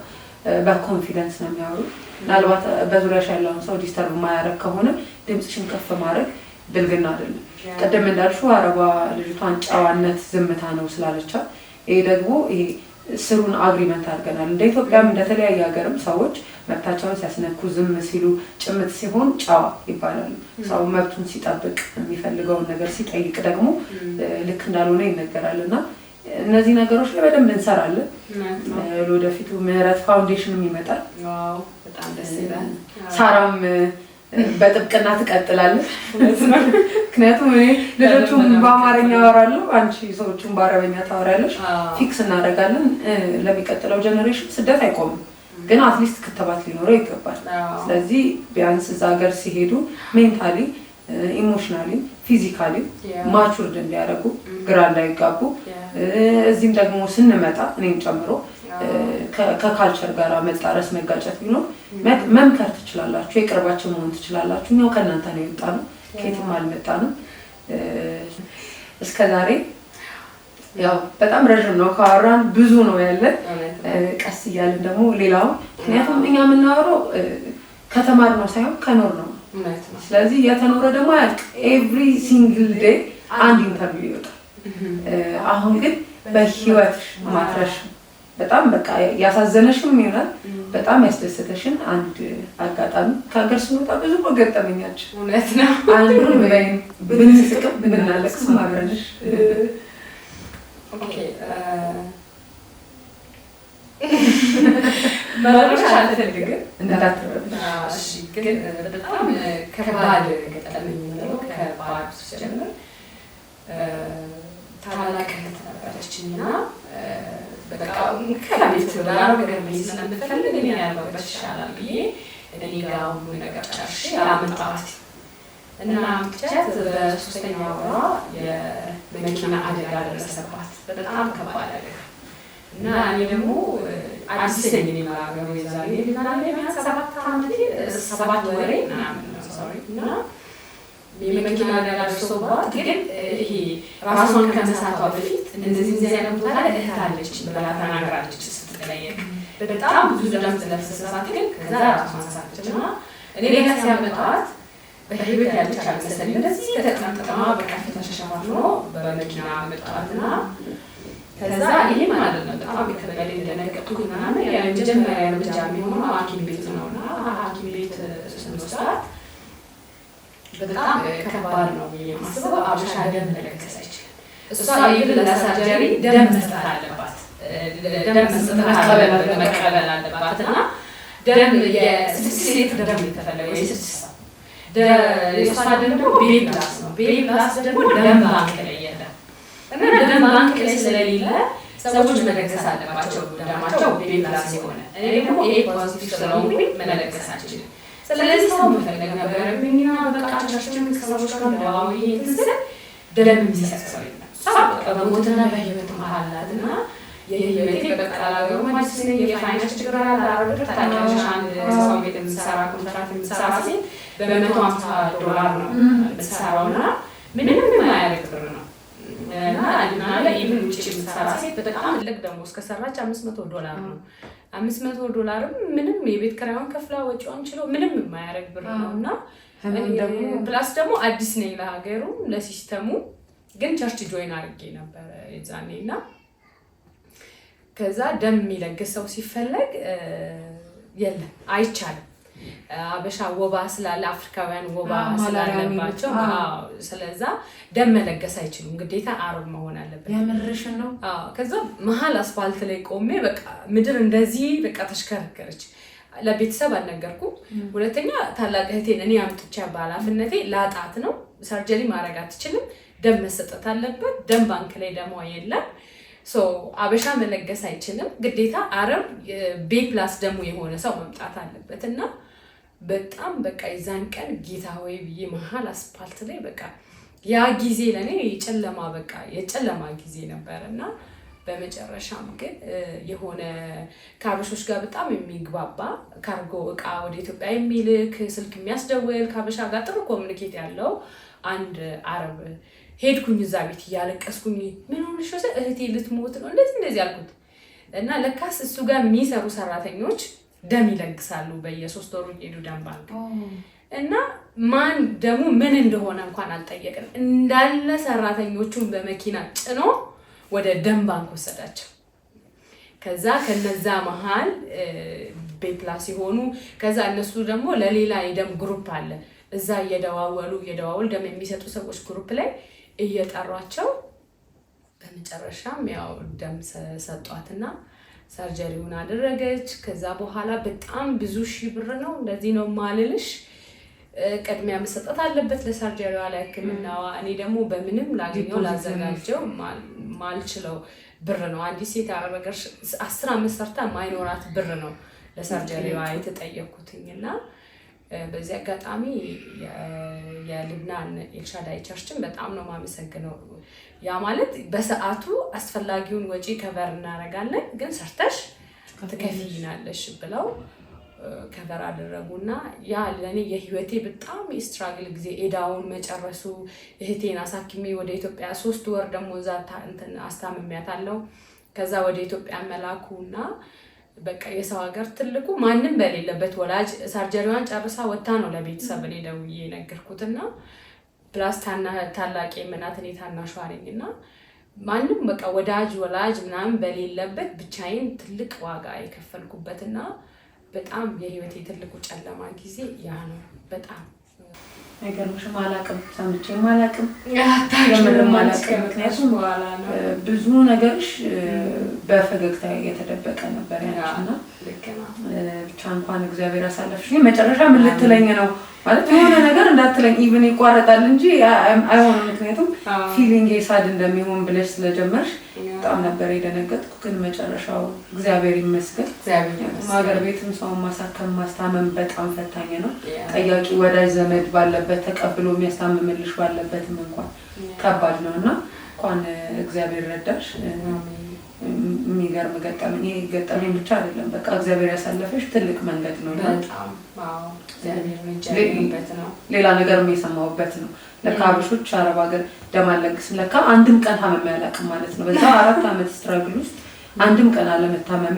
በኮንፊደንስ ነው የሚያወሩ ምናልባት በዙሪያሽ ያለውን ሰው ዲስተርብ ማያረግ ከሆነ ድምጽሽን ከፍ ማድረግ ብልግና አይደለም ቀደም እንዳልሽው አረባ ልጅቷን ጨዋነት ዝምታ ነው ስላለቻት ይሄ ደግሞ ይሄ ስሩን አግሪመንት አድርገናል እንደ ኢትዮጵያም እንደተለያየ ሀገርም ሰዎች መብታቸውን ሲያስነኩ ዝም ሲሉ ጭምት ሲሆን ጨዋ ይባላሉ ሰው መብቱን ሲጠብቅ የሚፈልገውን ነገር ሲጠይቅ ደግሞ ልክ እንዳልሆነ ይነገራልና እነዚህ ነገሮች ላይ በደንብ እንሰራለን ለወደፊቱ ምህረት ፋውንዴሽንም ይመጣል ዋው በጣም ደስ ይላል ሳራም በጥብቅና ትቀጥላለች ምክንያቱም እኔ ልጆቹም በአማርኛ ያወራሉ አንቺ ሰዎቹም በአረበኛ ታወራለሽ ፊክስ እናደርጋለን ለሚቀጥለው ጀነሬሽን ስደት አይቆምም ግን አትሊስት ክትባት ሊኖረው ይገባል ስለዚህ ቢያንስ እዛ ሀገር ሲሄዱ ሜንታሊ ኢሞሽናሊ ፊዚካሊ ማቹርድ እንዲያደርጉ ግራ እንዳይጋቡ እዚህም ደግሞ ስንመጣ እኔም ጨምሮ ከካልቸር ጋር መጣረስ መጋጨት ቢኖር መምከር ትችላላችሁ የቅርባችሁ መሆን ትችላላችሁ ነው ከእናንተ ነው የወጣነው ከየትም አልመጣንም እስከዛሬ ያው በጣም ረጅም ነው ካወራን ብዙ ነው ያለ ቀስ እያልን ደግሞ ሌላው ምክንያቱም እኛ የምናወራው ከተማር ነው ሳይሆን ከኖር ነው ስለዚህ የተኖረ ደግሞ ያልቅ ኤቭሪ ሲንግል ዴይ አንድ ኢንተርቪው ይወጣል አሁን ግን በህይወትሽ ማትረሽ በጣም በቃ ያሳዘነሽም ይሆናል በጣም ያስደሰተሽን አንድ አጋጣሚ ከሀገር ስንወጣ ብዙ ገጠመኛች እውነት ነው አንዱን ብንስቅም ብናለቅስ ማብረንሽ ኦኬ መረጃ አልፈልግም እንዳትረብሽ እሺ ግን በጣም ከባድ ገጠመኝ ነው ከባድ ጀምር ታላቅ ነበረችኝና በቃ ከቤት ወላሂ ነገር ምን ስለምፈልግ እኔ ያለበት ይሻላል ብዬ እኔ ጋር ሁሉ ነገር ጨርሼ አመጣት እና ብቻት በሶስተኛው ወሯ የመኪና አደጋ ደረሰባት በጣም ከባድ አደጋ እና እኔ ደግሞ አዲስ ነኝ ማገሩ የዛሬ ለናለ ቢያንስ 7 ወሬ ምናምን ነው ሶሪ እና የመኪና አደጋ ደርሶባት ግን ይሄ ራሷን ከመሳቷ በፊት እንደዚህ አይነት ቦታ ላይ እህት አለች ብላ ተናግራለች ስትጠየቅ በጣም ብዙ ደም ስለፈሰሳት ግን ከዛ ራሷን ሳተችና እኔ ጋር ሲያመጣት በህይወት ያለች አልመሰለኝ እንደዚህ ተጠቅማ በቃ ተሸሻማት ነው በመኪና መጣትና ከዛ ይሄም አይደለም በጣም ከበላይ እንደነገጥኩኝ ምናምን የመጀመሪያ እርምጃ የሚሆነው ሐኪም ቤት ነውና ሐኪም ቤት ስንወስዳት በጣም ከባድ ነው የሚያስበው አብሻ ደም መለገስ አይችልም እሷ ይብል ለሰርጀሪ ደም መስጠት አለባት ደም መስጠት መቀበል አለባትና ደም የ6 ሊትር ደም የተፈለገው የ6 የእሷ ደም ደግሞ ቤፕላስ ነው ቤፕላስ ደግሞ ደም ባንክ ላይ የለም እና ደም ባንክ ላይ ስለሌለ ሰዎች መለገስ አለባቸው ደማቸው ቤፕላስ የሆነ እኔ ደግሞ ኤ ፖዚቲቭ ስለሆንኩኝ መለገስ አልችልም ስለዚህ ሰው መፈለግ ነበር ምንና በቃ ቻችን ከሰዎች ጋር ደዋዊ እንትን ደም የሚሰጥ ሰው የለም ሰው በሞትና በህይወት መሀል ናትና የህይወቴ በቃ ላገሩ ማለት ነው የፋይናንስ ችግር አላረበ ታታሽ አንድ ሰው ቤት የምትሰራ ኮንትራክት የምትሰራ ሴት $150 ነው የምትሰራውና ምንም የማያደርግ ብር ነው እና አድናለ ኢቭን ውጪ የምትሰራ ሴት በጣም ልክ ደግሞ እስከሰራች $500 ነው $500 ምንም የቤት ኪራዩን ከፍላ ወጪዋን ችሎ ምንም የማያደርግ ብር ነውና ደግሞ ፕላስ ደግሞ አዲስ ነኝ ለሀገሩ ለሲስተሙ ግን ቸርች ጆይን አድርጌ ነበር የዛኔና ከዛ ደም የሚለግስ ሰው ሲፈለግ የለም አይቻልም አበሻ ወባ ስላለ አፍሪካውያን ወባ ስላለባቸው ስለዛ ደም መለገስ አይችሉም ግዴታ አረብ መሆን አለበት ያመረሽ ነው ከዛ መሃል አስፋልት ላይ ቆሜ በቃ ምድር እንደዚህ በቃ ተሽከረከረች ለቤተሰብ አልነገርኩም ሁለተኛ ታላቅ እህቴን እኔ አምጥቻ ባላፍነቴ ላጣት ነው ሰርጀሪ ማድረግ አትችልም ደም መሰጠት አለበት ደም ባንክ ላይ ደሞ የለም ሶ አበሻ መለገስ አይችልም ግዴታ አረብ ቤፕላስ ደሙ የሆነ ሰው መምጣት አለበትና በጣም በቃ ይዛን ቀን ጌታ ሆይ ብዬ መሃል አስፋልት ላይ በቃ ያ ጊዜ ለኔ የጨለማ በቃ የጨለማ ጊዜ ነበርና በመጨረሻም ግን የሆነ ካበሾች ጋር በጣም የሚግባባ ካርጎ እቃ ወደ ኢትዮጵያ የሚልክ ስልክ የሚያስደውል ካበሻ ጋር ጥሩ ኮሙኒኬት ያለው አንድ አረብ ሄድኩኝ እዛ ቤት ያለቀስኩኝ ምን ሆነሽ ነው እህቴ ልትሞት ነው እንደዚህ አልኩት እና ለካስ እሱ ጋር የሚሰሩ ሰራተኞች ደም ይለግሳሉ በየ3 ወሩ ሄዱ ደም ባንክ እና ማን ደሙ ምን እንደሆነ እንኳን አልጠየቅንም እንዳለ ሰራተኞቹን በመኪና ጭኖ ወደ ደም ባንክ ወሰዳቸው ከዛ ከነዛ መሃል ቤፕላስ ሲሆኑ ከዛ እነሱ ደግሞ ለሌላ የደም ግሩፕ አለ እዛ እየደዋወሉ ደም የሚሰጡ ሰዎች ግሩፕ ላይ እየጠሯቸው በመጨረሻም ያው ደም ሰጧትና ሰርጀሪውን አደረገች ከዛ በኋላ በጣም ብዙ ሺህ ብር ነው እንደዚህ ነው ማልልሽ ቅድሚያ መሰጠት አለበት ለሰርጀሪዋ ላይ ህክምናዋ እኔ ደግሞ በምንም ላገኘው ላዘጋጀው ማልችለው ብር ነው አንዲ ሴት አረበገር 10 አመት ሰርታ ማይኖራት ብር ነው ለሰርጀሪዋ የተጠየቅኩትኝና በዚህ አጋጣሚ የልብናን ኤልሻዳይ ቸርችን በጣም ነው ማመሰግነው ያ ማለት በሰዓቱ አስፈላጊውን ወጪ ከቨር እናረጋለን ግን ሰርተሽ ትከፊናለሽ ብለው ከቨር አደረጉና ያ ለኔ የህይወቴ በጣም ስትራግል ጊዜ ኤዳውን መጨረሱ እህቴን አሳክሜ ወደ ኢትዮጵያ 3 ወር ደግሞ ዛታ እንትን አስታምሚያታለሁ ከዛ ወደ ኢትዮጵያ መላኩና በቃ የሰው ሀገር ትልቁ ማንንም በሌለበት ወላጅ ሰርጀሪዋን ጨርሳ ወጣ ነው ለቤተሰብ እኔ ደውዬ ነገርኩትና ፕላስ ታላቂ ምናትኔ ታናሿ ነኝና ማንንም በቃ ወዳጅ ወላጅ ምናምን በሌለበት ብቻዬን ትልቅ ዋጋ የከፈልኩበትና በጣም የህይወቴ ትልቁ ጨለማ ጊዜ ያ ነው በጣም አይገርምሽም አላቅም ሰምቼም አላቅም የምርም አላቅም ምክንያቱም ብዙ ነገርሽ በፈገግታ የተደበቀ ነበር ያንቺና ብቻ እንኳን እግዚአብሔር አሳለፍሽ መጨረሻ ምን ልትለኝ ነው ማለት የሆነ ነገር እንዳትለኝ ኢቭን ይቋረጣል እንጂ አይሆንም ምክንያቱም ፊሊንግ ሳድ እንደሚሆን ብለሽ ስለጀመርሽ በጣም ነበር የደነገጥኩ ግን መጨረሻው እግዚአብሔር ይመስገን ማገር ቤትም ሰው ማሳከም ማስታመም በጣም ፈታኝ ነው ጠያቂ ወዳጅ ዘመድ ባለበት ተቀብሎ የሚያስታምምልሽ ባለበትም እንኳን ከባድ ነውና እንኳን እግዚአብሔር ረዳሽ የሚገርም ገጠመኝ። ይሄ ገጠመኝ ብቻ አይደለም፣ በቃ እግዚአብሔር ያሳለፈሽ ትልቅ መንገድ ነው። በጣም አዎ፣ እግዚአብሔር እንጀራበት ነው። ሌላ ነገር የሰማሁበት ነው። ለካ አበሾች አረብ ሀገር ደም አልለግስም ለካ አንድም ቀን ታመሜ አላውቅም ማለት ነው። በዛ 4 አመት ስትራግል ውስጥ አንድም ቀን አለመታመሜ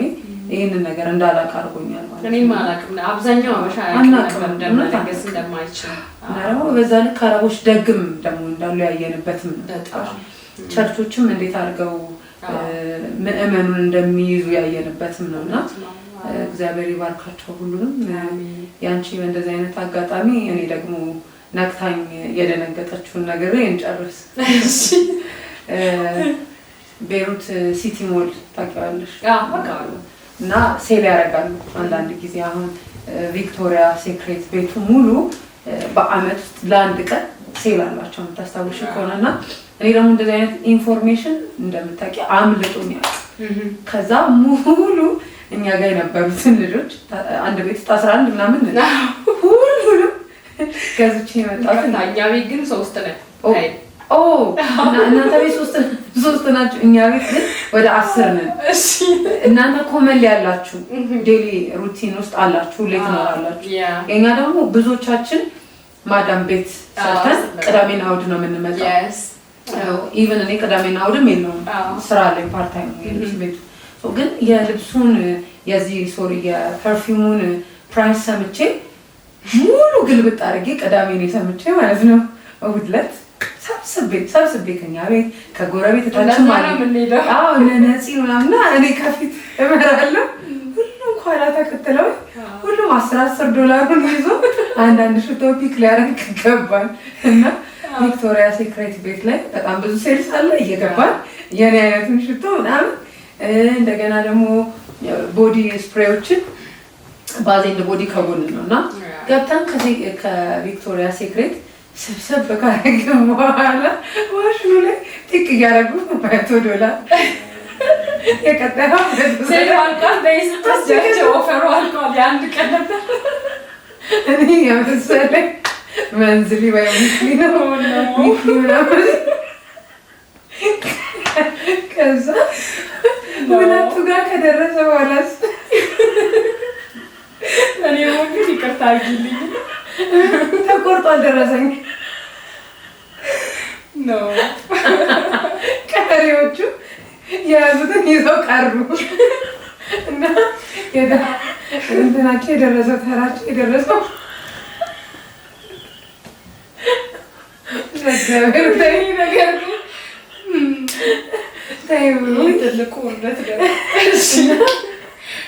ይሄንን ነገር እንዳላውቅ አድርጎኛል ማለት ነው። እኔም አላውቅም፣ አብዛኛው አበሻ አያውቅም ደም መለገስ እንደማይችል። ደግሞ በዛ ልክ አረቦች ደግም ደግሞ እንዳሉ ያየንበትም በጣም ቸርቾችም እንዴት አድርገው ምእመኑን እንደሚይዙ ያየንበትም ነውና እግዚአብሔር ይባርካቸው ሁሉንም። ያንቺ በእንደዚህ አይነት አጋጣሚ እኔ ደግሞ ነክታኝ የደነገጠችውን ነገር እንጨርስ። ቤሩት ሲቲ ሞል ታውቂዋለሽ? እና ሴል ያደርጋሉ አንዳንድ ጊዜ። አሁን ቪክቶሪያ ሴክሬት ቤቱ ሙሉ በአመት ውስጥ ለአንድ ቀን ሴል አላቸው የምታስታውሽ ከሆነና እኔ ደግሞ እንደዚህ አይነት ኢንፎርሜሽን እንደምታውቂ አምልጦኛል። ከዛ ሙሉ እኛ ጋር የነበሩትን ልጆች አንድ ቤት ውስጥ 11 ምናምን ሁሉንም ገዝቼ የመጣሁት። እኛ ቤት ግን 3 ነን። እናንተ ቤት 3 ናችሁ፣ እኛ ቤት ግን ወደ 10 ነን። እናንተ ኮመን ያላችሁ ዴሊ ሩቲን ውስጥ አላችሁ፣ ሁሌ ትኖራላችሁ። የኛ ደግሞ ብዙዎቻችን ማዳም ቤት ሰርተን ቅዳሜና እሑድ ነው የምንመጣው። ኢቨን እኔ ቅዳሜና እሑድም የለውም ስራ ላይ ፓርት ታይም ነው ቤቱ። ግን የልብሱን የፐርፊውሙን ፕራይስ ሰምቼ ሙሉ ግልብጥ አድርጌ ቅዳሜ ነው ሰምቼ ማለት ነው እሑድ ዕለት ሰብስቤ ከኛ ቤት ከጎረቤት ታችን ማለት ነው። አዎ ለነፂ ምናምና እኔ ከፊት እመራለሁ፣ ሁሉም ኋላ ተከትለው ሁሉም $10 ይዞ አንዳንድ ሽቶ ፒክ ሊያደርግ ገባል። እና ቪክቶሪያ ሴክሬት ቤት ላይ በጣም ብዙ ሴልስ አለ። እየገባል የኔ አይነቱን ሽቶ ምናምን እንደገና ደግሞ ቦዲ ስፕሬዎችን ባዜንድ ቦዲ ከጎን ነው እና ገብተን ከቪክቶሪያ ሴክሬት ሰብሰብ ካረግን በኋላ ዋሽኑ ላይ ቲክ እያደረጉ $100 የቀጠለው ሴል አልቋል። በይስታቸው ኦፈሩ አልቋል። የአንድ ቀን ነበር እኔ የመሰለኝ መንዝሊ ወይ ሚክሊ ነው ምናምን። ከዛ ሁለቱ ጋር ከደረሰ በኋላ እኔ ወንድ ይቅርታ አድርጊልኝ ተቆርጦ አልደረሰኝ ነው። ቀሪዎቹ የያዙትን ይዘው ቀሩ እና እንትናቸው የደረሰው ተራቸው የደረሰው ነገር ትልቁ ውርደት ደግሞ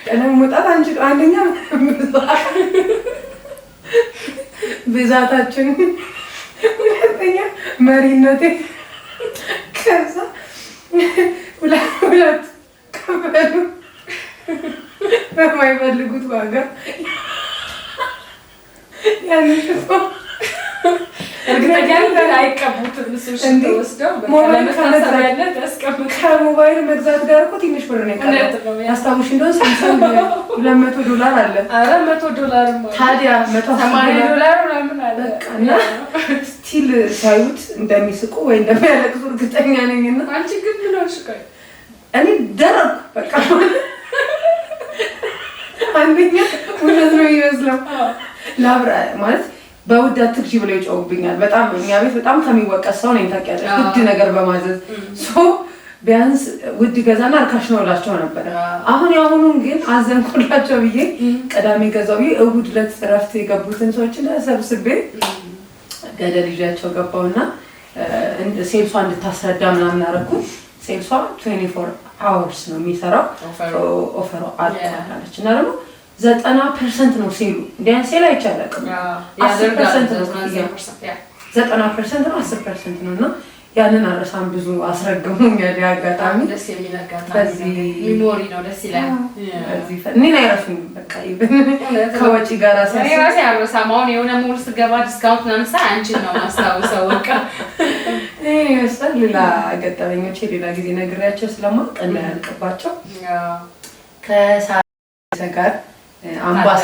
ቀለም መውጣት አንደኛ ብዛታችን፣ ሁለተኛ መሪነቴ። ከዛ ሁለት ከበሉ በማይፈልጉት ዋጋ ያንን ሽቶ እርግጠኛ አይቀቡትም። ከሞባይል መግዛት ጋር እኮ ትንሽ ብር ነው የቀረው። ያስታውሽ እንደሆነ ሳምሰንግ $200 አለ። ኧረ $100 ታዲያ $180 ምናምን አለ። እና ስቲል ሳይውት እንደሚስቁ ወይ እንደሚያለቅሱ እርግጠኛ ነኝ። እና አንቺ ግን ምን ሆንሽ? ቆይ እኔ ደረኩ በቃ። አንደኛ እውነት ነው የሚመስለው ላብራ ማለት በውድ አትግዢ ብለው ይጮውብኛል። በጣም እኛ ቤት በጣም ከሚወቀስ ሰው ነኝ ታውቂያለሽ፣ ውድ ነገር በማዘዝ ቢያንስ ውድ ገዛና እርካሽ ነው እላቸው ነበረ። አሁን ያሁኑን ግን አዘንኩላቸው ብዬ ቅዳሜ ገዛው ብዬ እሑድ ዕለት እረፍት የገቡትን ሰዎችን ሰብስቤ ገደል ይዣቸው ገባውና ሴልሷ እንድታስረዳ ምናምን አደረኩ። ሴልሷ 24 hours ነው የሚሰራው ኦፈሮ አልቋለች እና ደግሞ 90% ነው ሴሉ። እንዲያን ሴል አይቻልም። 10% ነው 90% ነው 10% ነው እና ያንን አረሳም ብዙ አስረገሙኛል። አጋጣሚ ደስ የሚል አጋጣሚ ሚሞሪ ነው። ደስ ይላል። እኔን አይረሱኝም በቃ ከወጪ ጋር እኔ ራሴ አልረሳም። አሁን የሆነ ሞል ስገባ ዲስካውንት ምናምን ሳይ አንቺን ነው ማስታወሰው በቃ ይመስላል። ሌላ ገጠመኞቼ ሌላ ጊዜ ነግሬያቸው ስለማውቅ እንዳያልቅባቸው ከሳራ ጋር አምባሳ